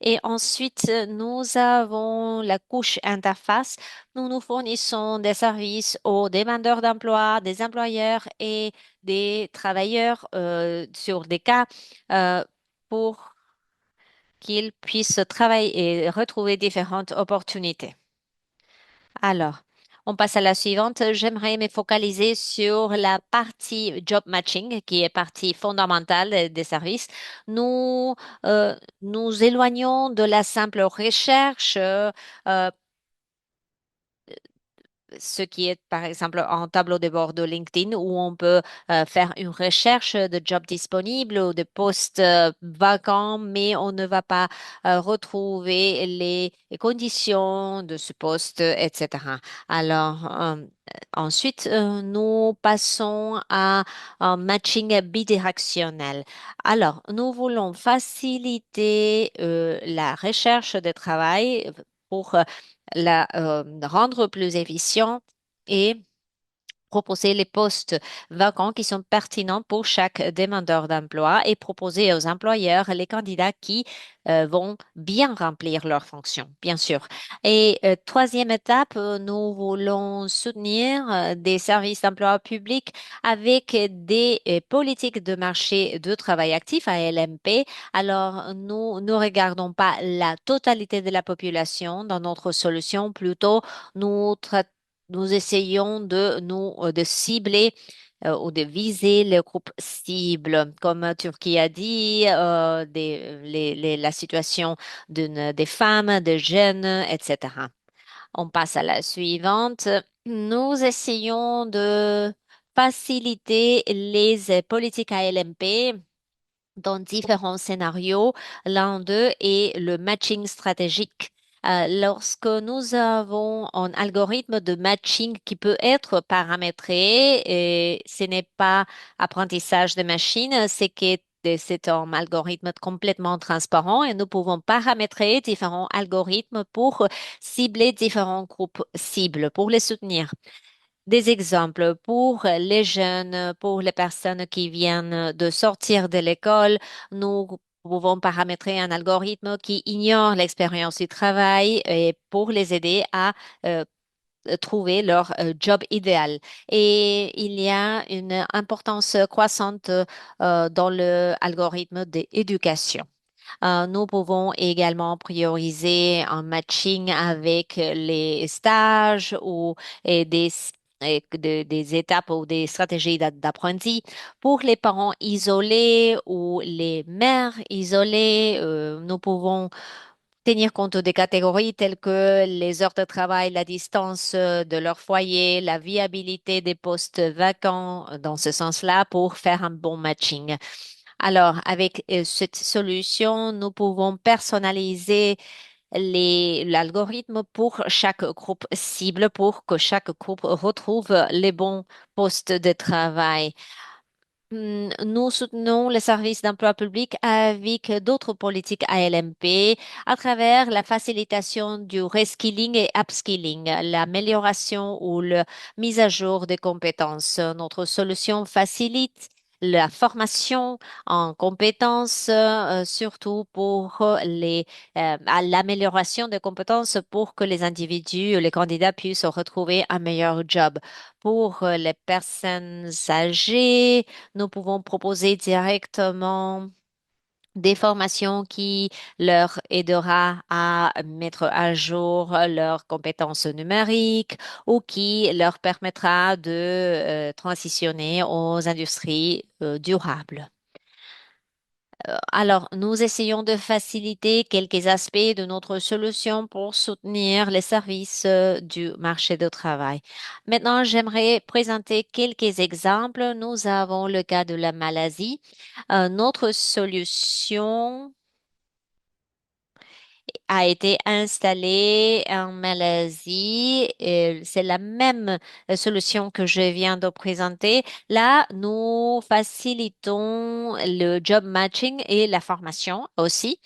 Et ensuite, nous avons la couche interface. Nous fournissons des services aux demandeurs d'emploi, des employeurs et des travailleurs sur des cas euh, pour qu'ils puissent travailler et retrouver différentes opportunités. Alors, on passe à la suivante. J'aimerais me focaliser sur la partie job matching, qui est partie fondamentale des services. Nous nous éloignons de la simple recherche ce qui est par exemple un tableau de bord de LinkedIn où on peut faire une recherche de jobs disponibles ou de postes vacants, mais on ne va pas retrouver les conditions de ce poste, etc. Alors, ensuite, nous passons à un matching bidirectionnel. Alors, nous voulons faciliter la recherche de travail pour rendre plus efficient et proposer les postes vacants qui sont pertinents pour chaque demandeur d'emploi et proposer aux employeurs les candidats qui vont bien remplir leurs fonctions, bien sûr. Et troisième étape, nous voulons soutenir des services d'emploi public avec des politiques de marché de travail actif à LMP. Alors, nous ne regardons pas la totalité de la population dans notre solution, plutôt nous essayons de cibler ou de viser le groupe cible, comme Turquie a dit, la situation des femmes, des jeunes, etc. On passe à la suivante. Nous essayons de faciliter les politiques ALMP dans différents scénarios. L'un d'eux est le matching stratégique. Lorsque nous avons un algorithme de matching qui peut être paramétré, et ce n'est pas apprentissage de machine, c'est un algorithme complètement transparent et nous pouvons paramétrer différents algorithmes pour cibler différents groupes cibles, pour les soutenir. Des exemples pour les jeunes, pour les personnes qui viennent de sortir de l'école, nous pouvons paramétrer un algorithme qui ignore l'expérience du travail et pour les aider à euh, trouver leur job idéal. Et il y a une importance croissante dans le algorithme d'éducation. Nous pouvons également prioriser un matching avec les stages ou des étapes ou des stratégies d'apprenti. Pour les parents isolés ou les mères isolées, nous pouvons tenir compte des catégories telles que les heures de travail, la distance de leur foyer, la viabilité des postes vacants dans ce sens-là pour faire un bon matching. Alors, avec cette solution, nous pouvons personnaliser l'algorithme pour chaque groupe cible pour que chaque groupe retrouve les bons postes de travail. Nous soutenons les services d'emploi public avec d'autres politiques ALMP à travers la facilitation du reskilling et upskilling, l'amélioration ou la mise à jour des compétences. Notre solution facilite la formation en compétences, surtout pour à l'amélioration des compétences pour que les individus, les candidats puissent retrouver un meilleur job. Pour les personnes âgées, nous pouvons proposer directement des formations qui leur aidera à mettre à jour leurs compétences numériques ou qui leur permettra de transitionner aux industries durables. Alors, nous essayons de faciliter quelques aspects de notre solution pour soutenir les services du marché du travail. Maintenant, j'aimerais présenter quelques exemples. Nous avons le cas de la Malaisie. Notre solution a été installée en Malaisie. Et c'est la même solution que je viens de présenter. Là, nous facilitons le job matching et la formation aussi.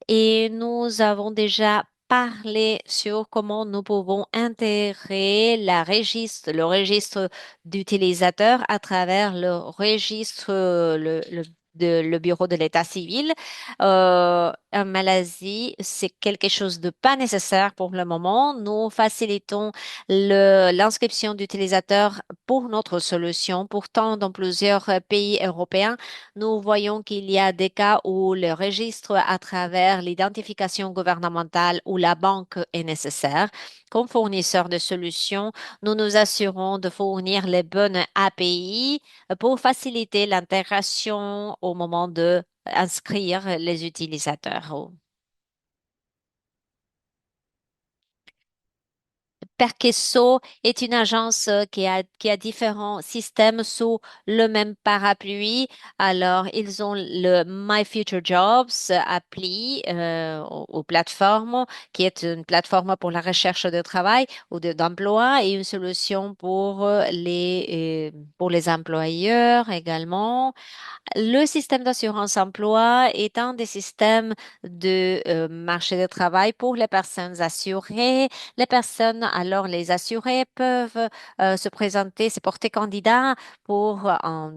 Et nous avons déjà parlé sur comment nous pouvons intégrer le registre d'utilisateurs à travers le registre, le bureau de l'état civil. En Malaisie, c'est quelque chose de pas nécessaire pour le moment. Nous facilitons l'inscription d'utilisateurs pour notre solution. Pourtant, dans plusieurs pays européens, nous voyons qu'il y a des cas où le registre à travers l'identification gouvernementale ou la banque est nécessaire. Comme fournisseur de solutions, nous nous assurons de fournir les bonnes API pour faciliter l'intégration au moment de inscrire les utilisateurs. Perquesso est une agence qui a différents systèmes sous le même parapluie. Alors, ils ont le My Future Jobs appli aux plateformes, qui est une plateforme pour la recherche de travail ou d'emploi et une solution pour les employeurs également. Le système d'assurance emploi est un des systèmes de marché de travail pour les personnes assurées. Les personnes, alors les assurés peuvent se présenter, se porter candidat pour un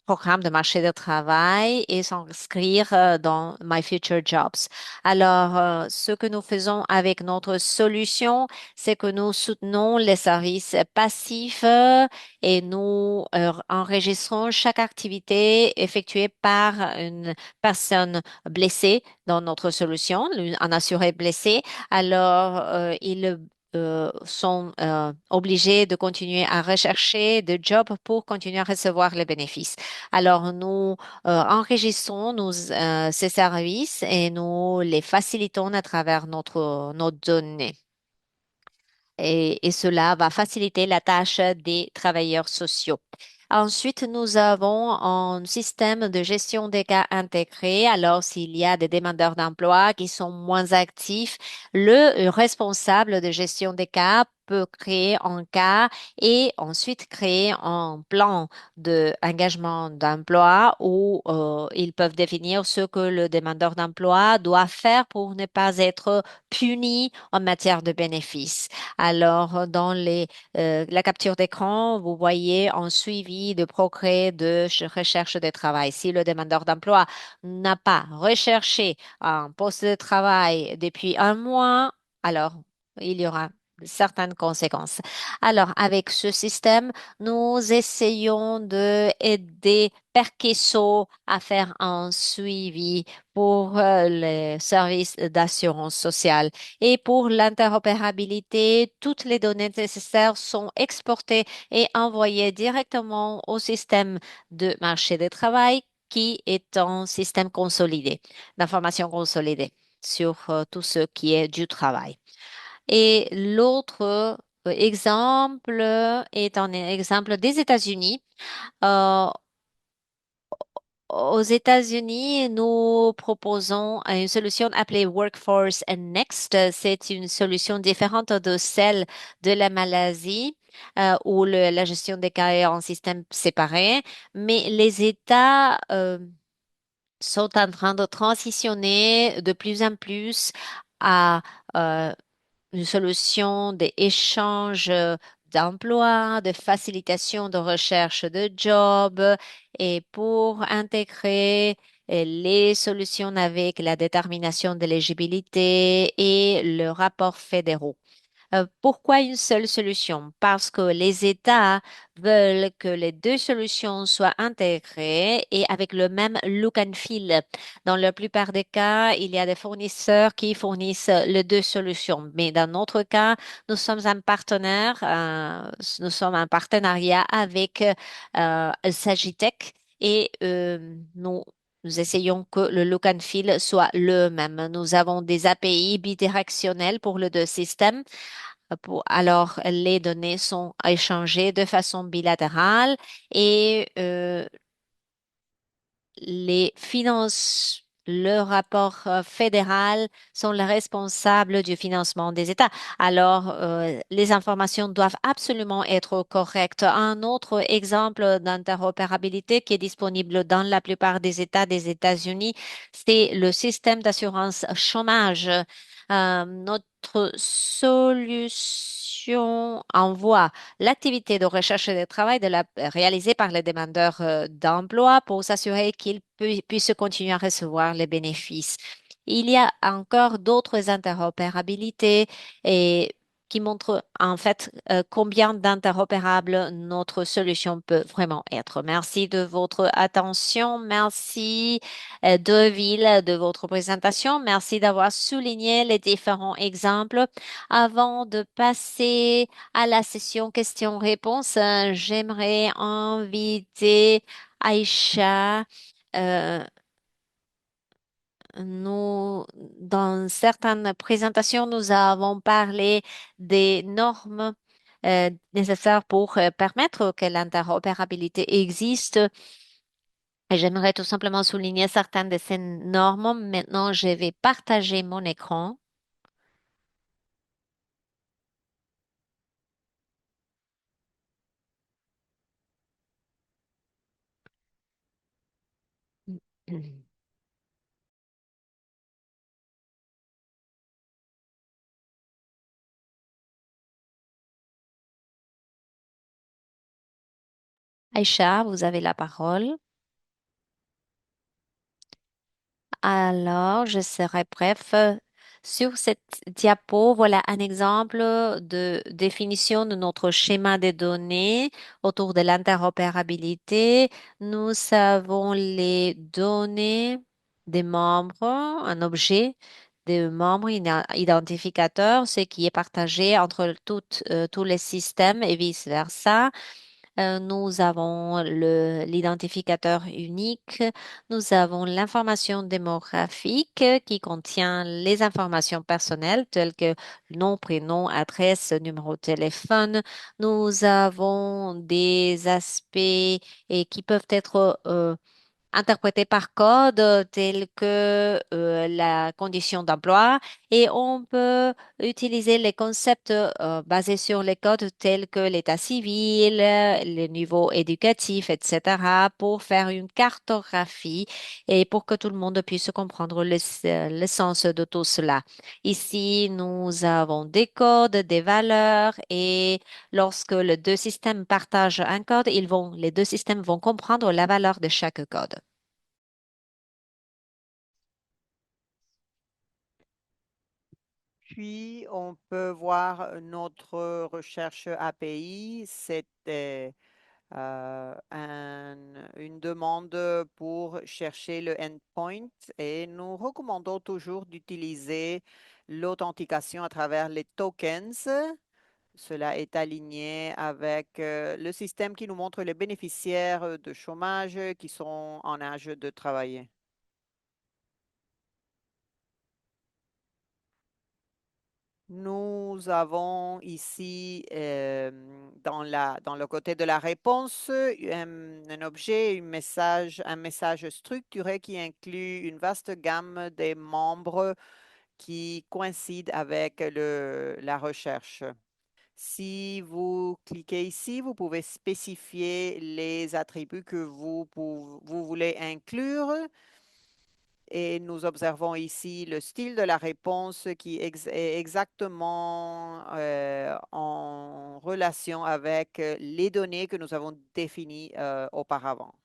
programme de marché de travail et s'inscrire dans My Future Jobs. Alors, ce que nous faisons avec notre solution, c'est que nous soutenons les services passifs et nous enregistrons chaque activité effectuée par une personne blessée dans notre solution, un assuré blessé. Alors, ils sont obligés de continuer à rechercher de jobs pour continuer à recevoir les bénéfices. Alors, nous enregistrons ces services et nous les facilitons à travers nos données et cela va faciliter la tâche des travailleurs sociaux. Ensuite, nous avons un système de gestion des cas intégré. Alors, s'il y a des demandeurs d'emploi qui sont moins actifs, le responsable de gestion des cas peut créer un cas et ensuite créer un plan d'engagement d'emploi où ils peuvent définir ce que le demandeur d'emploi doit faire pour ne pas être puni en matière de bénéfices. Alors, dans la capture d'écran, vous voyez un suivi de progrès de recherche de travail. Si le demandeur d'emploi n'a pas recherché un poste de travail depuis un mois, alors il y aura certaines conséquences. Alors, avec ce système, nous essayons de aider Perquesso à faire un suivi pour les services d'assurance sociale. Et pour l'interopérabilité, toutes les données nécessaires sont exportées et envoyées directement au système de marché de travail qui est un système consolidé, d'information consolidée sur tout ce qui est du travail. Et l'autre exemple est un exemple des États-Unis. Euh, Aux États-Unis, nous proposons une solution appelée Workforce Next. C'est une solution différente de celle de la Malaisie, où la gestion des cas est en système séparé, mais les États sont en train de transitionner de plus en plus à euh, une solution d'échange d'emplois, de facilitation de recherche de jobs et pour intégrer les solutions avec la détermination de l'éligibilité et le rapport fédéraux. Pourquoi une seule solution? Parce que les États veulent que les deux solutions soient intégrées et avec le même look and feel. Dans la plupart des cas, il y a des fournisseurs qui fournissent les deux solutions. Mais dans notre cas, nous sommes un partenaire, nous sommes un partenariat avec Sagitech et nous essayons que le look and feel soit le même. Nous avons des API bidirectionnels pour les deux systèmes alors, les données sont échangées de façon bilatérale et les finances, le rapport fédéral sont les responsables du financement des États. Alors, les informations doivent absolument être correctes. Un autre exemple d'interopérabilité qui est disponible dans la plupart des États des États-Unis, c'est le système d'assurance chômage. Notre solution envoie l'activité de recherche et de travail réalisée par les demandeurs d'emploi pour s'assurer qu'ils puissent continuer à recevoir les bénéfices. Il y a encore d'autres interopérabilités et qui montrent en fait combien d'interopérables notre solution peut vraiment être. Merci de votre attention. Merci Deville de votre présentation. Merci d'avoir souligné les différents exemples. Avant de passer à la session questions-réponses, j'aimerais inviter Aïcha. euh, dans certaines présentations, nous avons parlé des normes nécessaires pour permettre que l'interopérabilité existe. Et j'aimerais tout simplement souligner certaines de ces normes. Maintenant, je vais partager mon écran. Aïcha, vous avez la parole. Alors, je serai bref. Sur cette diapo, voilà un exemple de définition de notre schéma des données autour de l'interopérabilité. Nous avons les données des membres, un objet des membres identificateurs, ce qui est partagé entre tous les systèmes et vice-versa. Nous avons l'identificateur unique. Nous avons l'information démographique qui contient les informations personnelles telles que nom, prénom, adresse, numéro de téléphone. Nous avons des aspects et qui peuvent être interprétés par code tels que la condition d'emploi et on peut utiliser les concepts basés sur les codes tels que l'état civil, le niveau éducatif, etc. pour faire une cartographie et pour que tout le monde puisse comprendre le sens de tout cela. Ici, nous avons des codes, des valeurs et lorsque les deux systèmes partagent un code, les deux systèmes vont comprendre la valeur de chaque code. Puis, on peut voir notre recherche API. C'était une demande pour chercher le endpoint et nous recommandons toujours d'utiliser l'authentication à travers les tokens. Cela est aligné avec le système qui nous montre les bénéficiaires de chômage qui sont en âge de travailler. Nous avons ici, dans le côté de la réponse, un objet, un message structuré qui inclut une vaste gamme des membres qui coïncident avec la recherche. Si vous cliquez ici, vous pouvez spécifier les attributs que vous voulez inclure. Et nous observons ici le style de la réponse qui est exactement en relation avec les données que nous avons définies auparavant.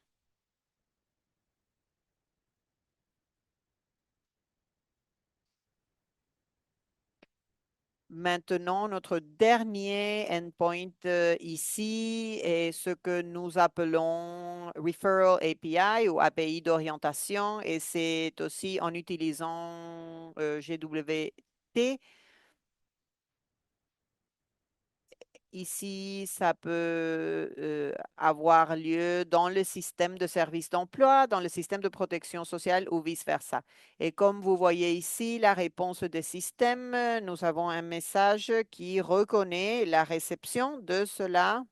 Maintenant, notre dernier endpoint ici est ce que nous appelons Referral API ou API d'orientation et c'est aussi en utilisant GWT. Ici, ça peut avoir lieu dans le système de service d'emploi, dans le système de protection sociale ou vice-versa. Et comme vous voyez ici, la réponse des systèmes, nous avons un message qui reconnaît la réception de cela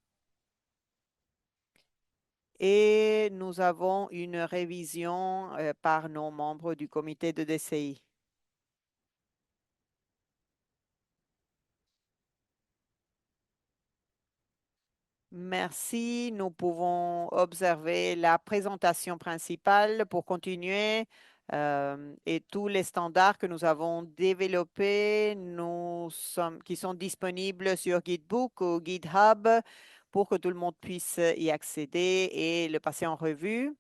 et nous avons une révision par nos membres du comité de DCI. Merci. Nous pouvons observer la présentation principale pour continuer et tous les standards que nous avons développés qui sont disponibles sur Gitbook ou GitHub pour que tout le monde puisse y accéder et le passer en revue.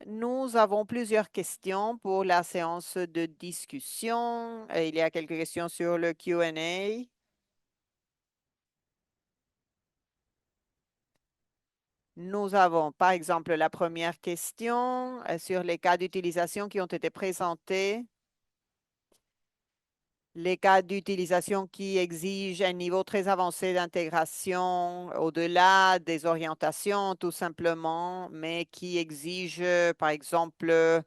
Nous avons plusieurs questions pour la séance de discussion. Il y a quelques questions sur le Q&A. Nous avons, par exemple, la première question sur les cas d'utilisation qui ont été présentés. les cas d'utilisation qui exigent un niveau très avancé d'intégration au-delà des orientations, tout simplement, mais qui exigent, par exemple,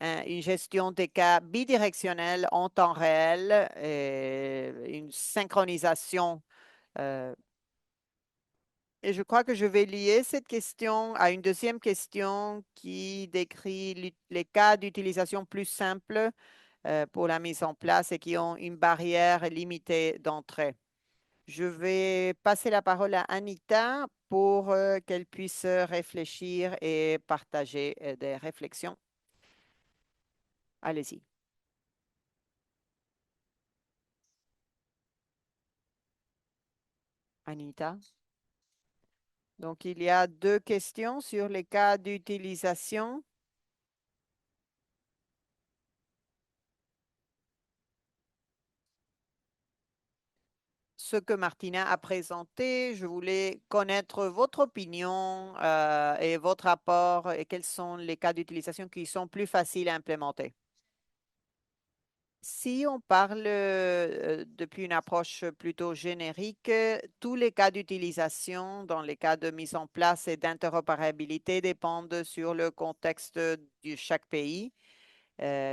une gestion des cas bidirectionnels en temps réel, et une synchronisation. euh, et je crois que je vais lier cette question à une deuxième question qui décrit les cas d'utilisation plus simples pour la mise en place et qui ont une barrière limitée d'entrée. Je vais passer la parole à Anita pour qu'elle puisse réfléchir et partager des réflexions. Allez-y, Anita. Donc, il y a deux questions sur les cas d'utilisation. Ce que Martina a présenté, je voulais connaître votre opinion et votre apport et quels sont les cas d'utilisation qui sont plus faciles à implémenter. Si on parle depuis une approche plutôt générique, tous les cas d'utilisation dans les cas de mise en place et d'interopérabilité dépendent sur le contexte de chaque pays.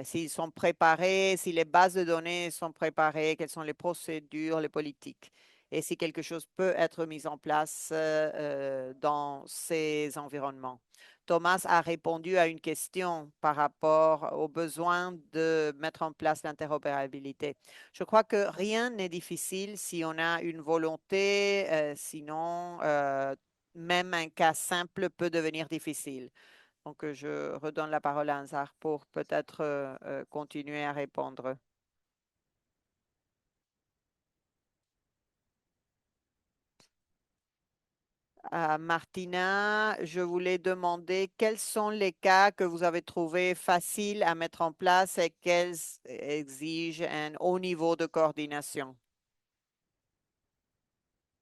S'ils sont préparés, si les bases de données sont préparées, quelles sont les procédures, les politiques, et si quelque chose peut être mis en place dans ces environnements. Thomas a répondu à une question par rapport au besoin de mettre en place l'interopérabilité. Je crois que rien n'est difficile si on a une volonté, sinon même un cas simple peut devenir difficile. Donc, je redonne la parole à Ansar pour peut-être continuer à répondre. À Martina, je voulais demander quels sont les cas que vous avez trouvés faciles à mettre en place et quels exigent un haut niveau de coordination.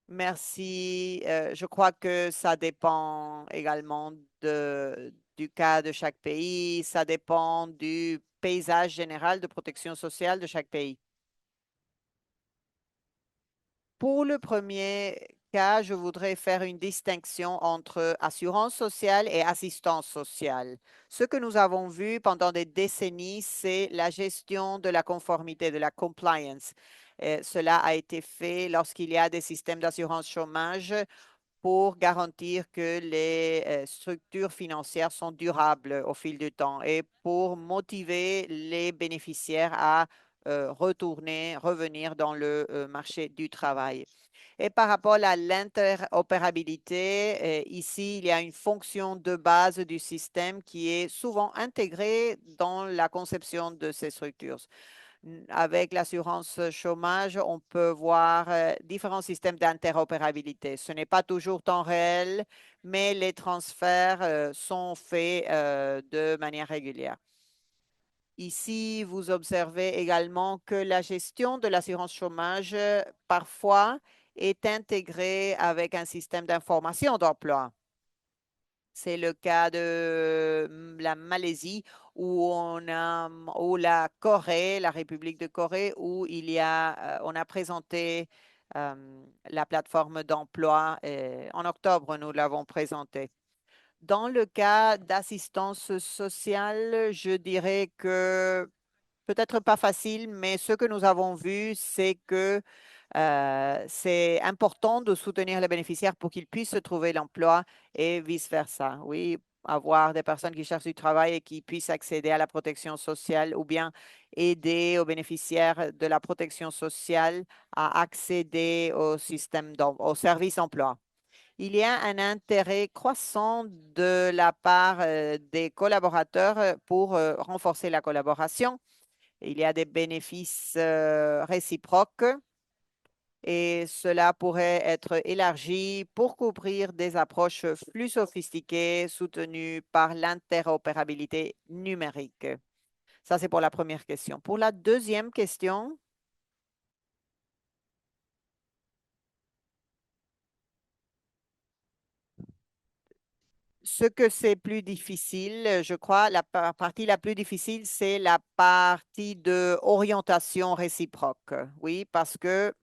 Merci. Je crois que ça dépend également du cas de chaque pays. Ça dépend du paysage général de protection sociale de chaque pays. Pour le premier cas, je voudrais faire une distinction entre assurance sociale et assistance sociale. Ce que nous avons vu pendant des décennies, c'est la gestion de la conformité, de la compliance. Cela a été fait lorsqu'il y a des systèmes d'assurance chômage pour garantir que les structures financières sont durables au fil du temps et pour motiver les bénéficiaires à revenir dans le marché du travail. Et par rapport à l'interopérabilité, ici, il y a une fonction de base du système qui est souvent intégrée dans la conception de ces structures. Avec l'assurance chômage, on peut voir différents systèmes d'interopérabilité. Ce n'est pas toujours temps réel, mais les transferts sont faits de manière régulière. Ici, vous observez également que la gestion de l'assurance chômage parfois est intégrée avec un système d'information d'emploi. C'est le cas de la Malaisie ou la Corée, la République de Corée, où on a présenté la plateforme d'emploi. En octobre, nous l'avons présentée. Dans le cas d'assistance sociale, je dirais que peut-être pas facile, mais ce que nous avons vu, c'est que c'est important de soutenir les bénéficiaires pour qu'ils puissent trouver l'emploi et vice-versa. Oui, avoir des personnes qui cherchent du travail et qui puissent accéder à la protection sociale ou bien aider aux bénéficiaires de la protection sociale à accéder au au service emploi. Il y a un intérêt croissant de la part des collaborateurs pour renforcer la collaboration. Il y a des bénéfices réciproques et cela pourrait être élargi pour couvrir des approches plus sophistiquées soutenues par l'interopérabilité numérique. Ça, c'est pour la première question. Pour la deuxième question, Ce que c'est plus difficile, je crois, partie la plus difficile, c'est la partie de orientation réciproque. Oui, parce que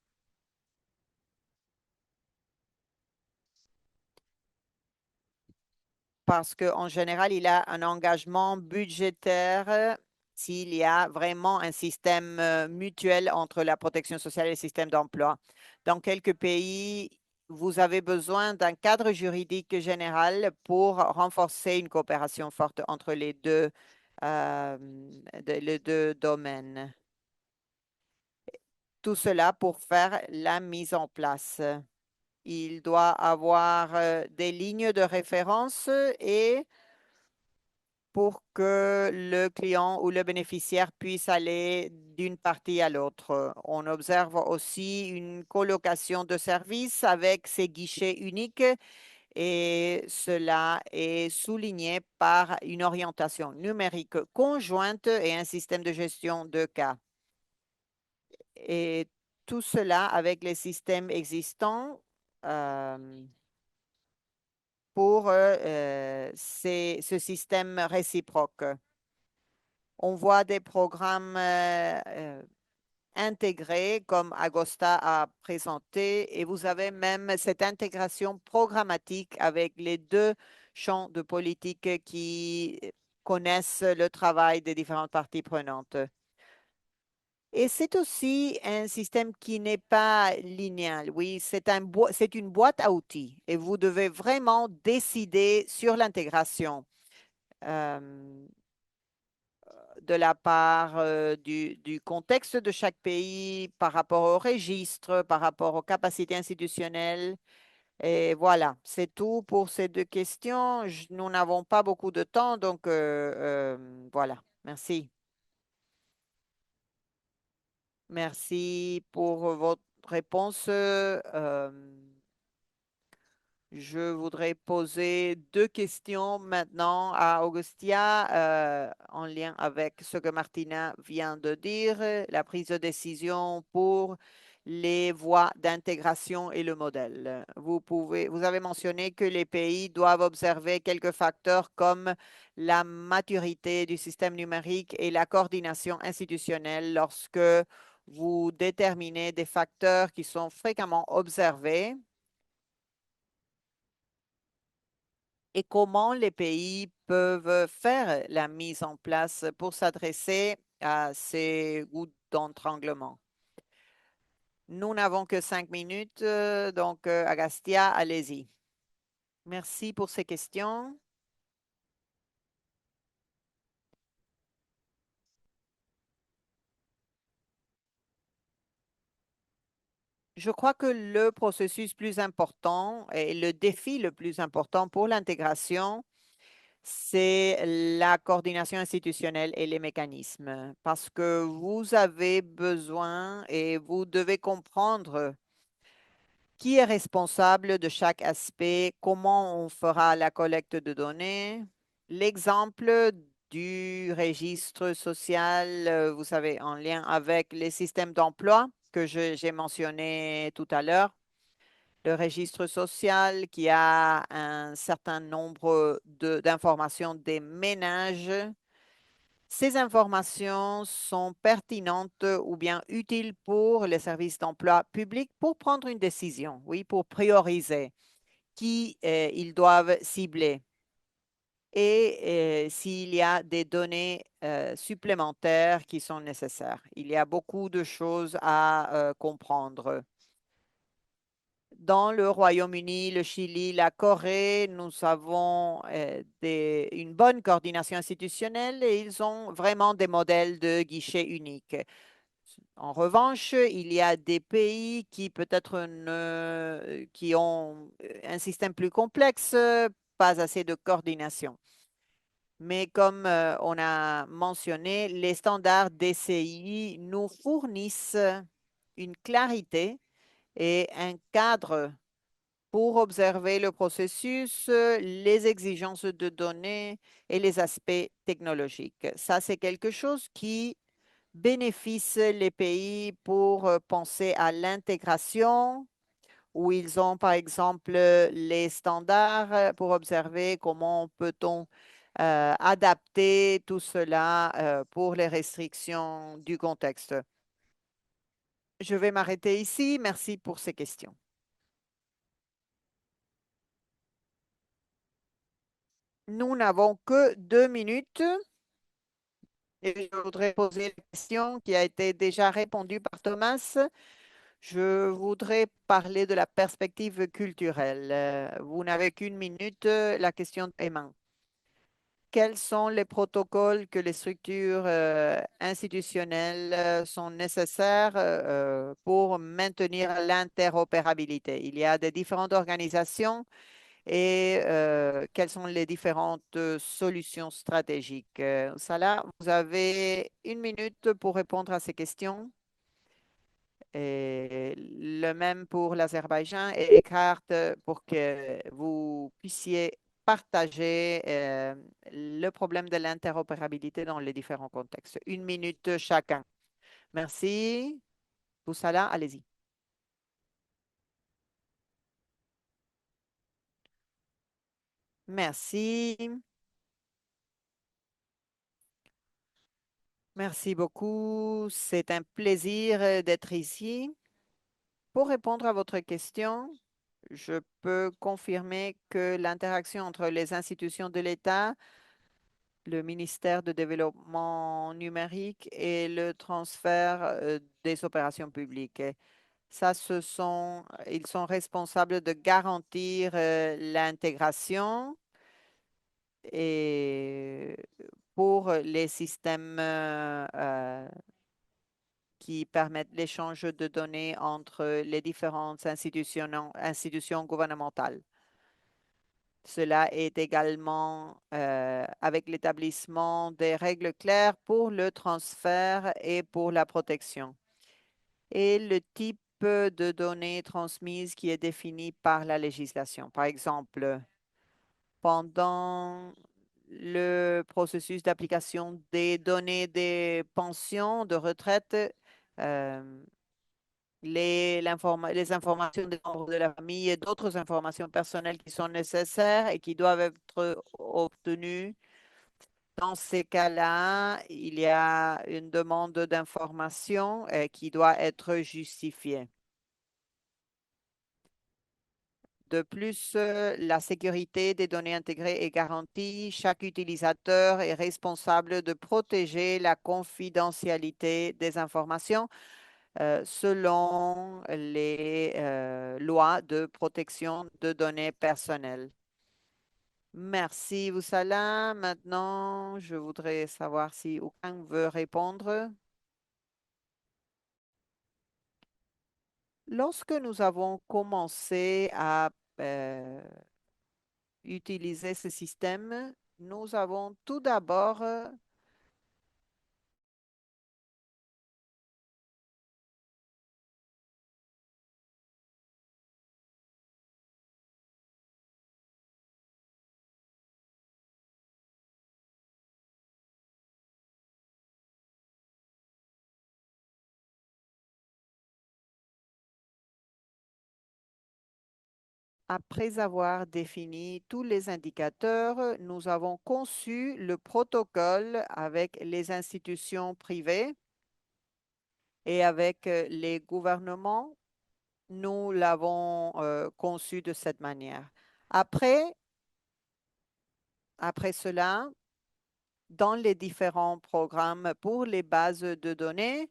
en général, il a un engagement budgétaire s'il y a vraiment un système mutuel entre la protection sociale et le système d'emploi. Dans quelques pays, vous avez besoin d'un cadre juridique général pour renforcer une coopération forte entre les deux domaines. Tout cela pour faire la mise en place. Il doit avoir des lignes de référence et pour que le client ou le bénéficiaire puisse aller d'une partie à l'autre. On observe aussi une colocation de services avec ces guichets uniques et cela est souligné par une orientation numérique conjointe et un système de gestion de cas. Et tout cela avec les systèmes existants euh, pour ce système réciproque. On voit des programmes intégrés comme Agosta a présenté et vous avez même cette intégration programmatique avec les deux champs de politique qui connaissent le travail des différentes parties prenantes. Et c'est aussi un système qui n'est pas linéal. Oui, c'est une boîte à outils et vous devez vraiment décider sur l'intégration. Euh, de la part du contexte de chaque pays, par rapport au registre, par rapport aux capacités institutionnelles. Et voilà, c'est tout pour ces deux questions. Nous n'avons pas beaucoup de temps, donc voilà. Merci. Merci pour votre réponse. Je voudrais poser deux questions maintenant à Augustia en lien avec ce que Martina vient de dire, la prise de décision pour les voies d'intégration et le modèle. Vous avez mentionné que les pays doivent observer quelques facteurs comme la maturité du système numérique et la coordination institutionnelle lorsque vous déterminez des facteurs qui sont fréquemment observés et comment les pays peuvent faire la mise en place pour s'adresser à ces goûts d'entranglement. Nous n'avons que 5 minutes, donc Agastya, allez-y. Merci pour ces questions. Je crois que le processus plus important et le défi le plus important pour l'intégration, c'est la coordination institutionnelle et les mécanismes, parce que vous avez besoin et vous devez comprendre qui est responsable de chaque aspect, comment on fera la collecte de données. L'exemple du registre social, vous savez, en lien avec les systèmes d'emploi que j'ai mentionné tout à l'heure, le registre social qui a un certain nombre d'informations des ménages. Ces informations sont pertinentes ou bien utiles pour les services d'emploi public pour prendre une décision, oui, pour prioriser qui ils doivent cibler et s'il y a des données supplémentaires qui sont nécessaires. Il y a beaucoup de choses à comprendre. Dans le Royaume-Uni, le Chili, la Corée, nous avons une bonne coordination institutionnelle et ils ont vraiment des modèles de guichet unique. En revanche, il y a des pays qui peut-être qui ont un système plus complexe, pas assez de coordination. Mais comme on a mentionné, les standards DCI nous fournissent une clarité et un cadre pour observer le processus, les exigences de données et les aspects technologiques. Ça, c'est quelque chose qui bénéficie les pays pour penser à l'intégration où ils ont, par exemple, les standards pour observer comment peut-on adapter tout cela pour les restrictions du contexte. Je vais m'arrêter ici. Merci pour ces questions. Nous n'avons que 2 minutes et je voudrais poser la question qui a été déjà répondue par Thomas. Je voudrais parler de la perspective culturelle. Vous n'avez qu'une minute. La question est mince. Quels sont les protocoles que les structures institutionnelles sont nécessaires pour maintenir l'interopérabilité? Il y a des différentes organisations et quelles sont les différentes solutions stratégiques? Salah, vous avez une minute pour répondre à ces questions. Et le même pour l'Azerbaïdjan et Eckhart pour que vous puissiez partager le problème de l'interopérabilité dans les différents contextes. Une minute chacun. Merci. Boussala, allez-y. Merci. Merci beaucoup. C'est un plaisir d'être ici. Pour répondre à votre question, je peux confirmer que l'interaction entre les institutions de l'État, le ministère de Développement numérique et le transfert des opérations publiques. Ça, ils sont responsables de garantir l'intégration et pour les systèmes qui permettent l'échange de données entre les différentes institutions gouvernementales. Cela est également avec l'établissement des règles claires pour le transfert et pour la protection. Et le type de données transmises qui est défini par la législation. Par exemple, pendant le processus d'application des données des pensions de retraite, euh, les informations des membres de la famille et d'autres informations personnelles qui sont nécessaires et qui doivent être obtenues. Dans ces cas-là, il y a une demande d'information qui doit être justifiée. De plus, la sécurité des données intégrées est garantie. Chaque utilisateur est responsable de protéger la confidentialité des informations selon les lois de protection de données personnelles. Merci, Voussala. Maintenant, je voudrais savoir si aucun veut répondre. Lorsque nous avons commencé à euh, utiliser ce système, nous avons tout d'abord après avoir défini tous les indicateurs, nous avons conçu le protocole avec les institutions privées et avec les gouvernements. Nous l'avons conçu de cette manière. Après, après cela, dans les différents programmes pour les bases de données,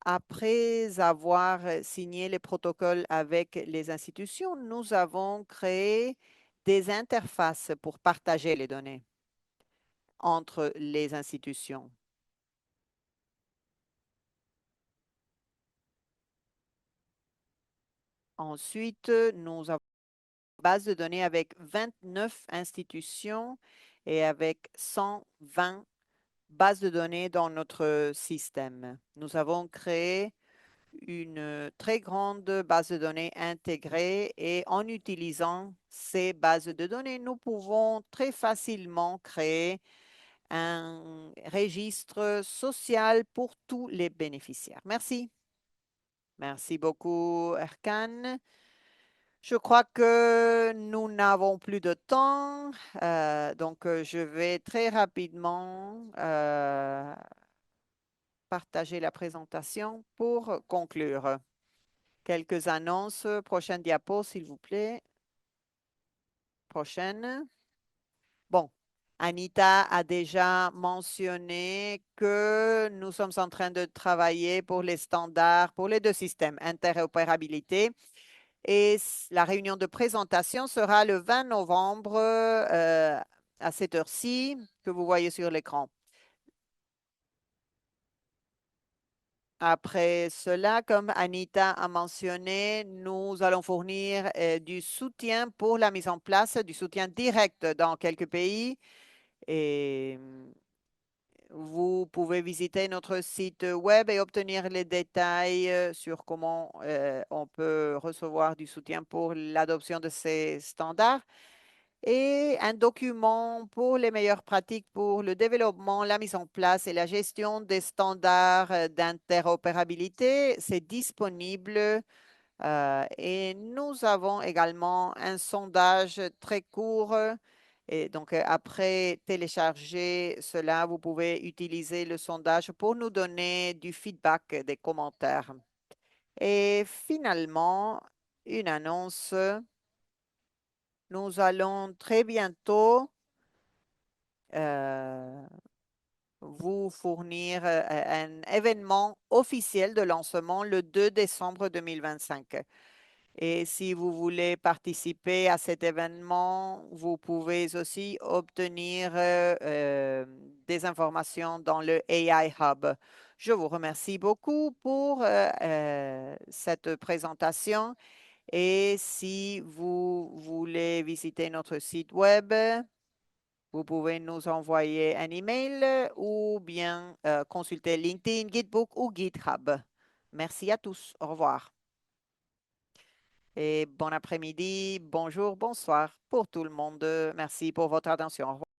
après avoir signé les protocoles avec les institutions, nous avons créé des interfaces pour partager les données entre les institutions. Ensuite, nous avons une base de données avec 29 institutions et avec 120 bases de données dans notre système. Nous avons créé une très grande base de données intégrée et en utilisant ces bases de données, nous pouvons très facilement créer un registre social pour tous les bénéficiaires. Merci. Merci beaucoup, Erkan. Je crois que nous n'avons plus de temps, donc je vais très rapidement partager la présentation pour conclure. Quelques annonces. Prochaine diapo, s'il vous plaît. Prochaine. Bon, Anita a déjà mentionné que nous sommes en train de travailler pour les standards pour les deux systèmes, interopérabilité. Et la réunion de présentation sera le 20 novembre à cette heure-ci que vous voyez sur l'écran. Après cela, comme Anita a mentionné, nous allons fournir du soutien pour la mise en place, du soutien direct dans quelques pays. Et vous pouvez visiter notre site web et obtenir les détails sur comment on peut recevoir du soutien pour l'adoption de ces standards et un document pour les meilleures pratiques pour le développement, la mise en place et la gestion des standards d'interopérabilité. C'est disponible et nous avons également un sondage très court. Et donc, après télécharger cela, vous pouvez utiliser le sondage pour nous donner du feedback, des commentaires. Et finalement, une annonce. Nous allons très bientôt euh, vous fournir un événement officiel de lancement le 2 décembre 2025. Et si vous voulez participer à cet événement, vous pouvez aussi obtenir des informations dans le AI Hub. Je vous remercie beaucoup pour cette présentation. Et si vous voulez visiter notre site web, vous pouvez nous envoyer un email ou bien consulter LinkedIn, Gitbook ou GitHub. Merci à tous. Au revoir. Et bon après-midi, bonjour, bonsoir pour tout le monde. Merci pour votre attention. Au revoir.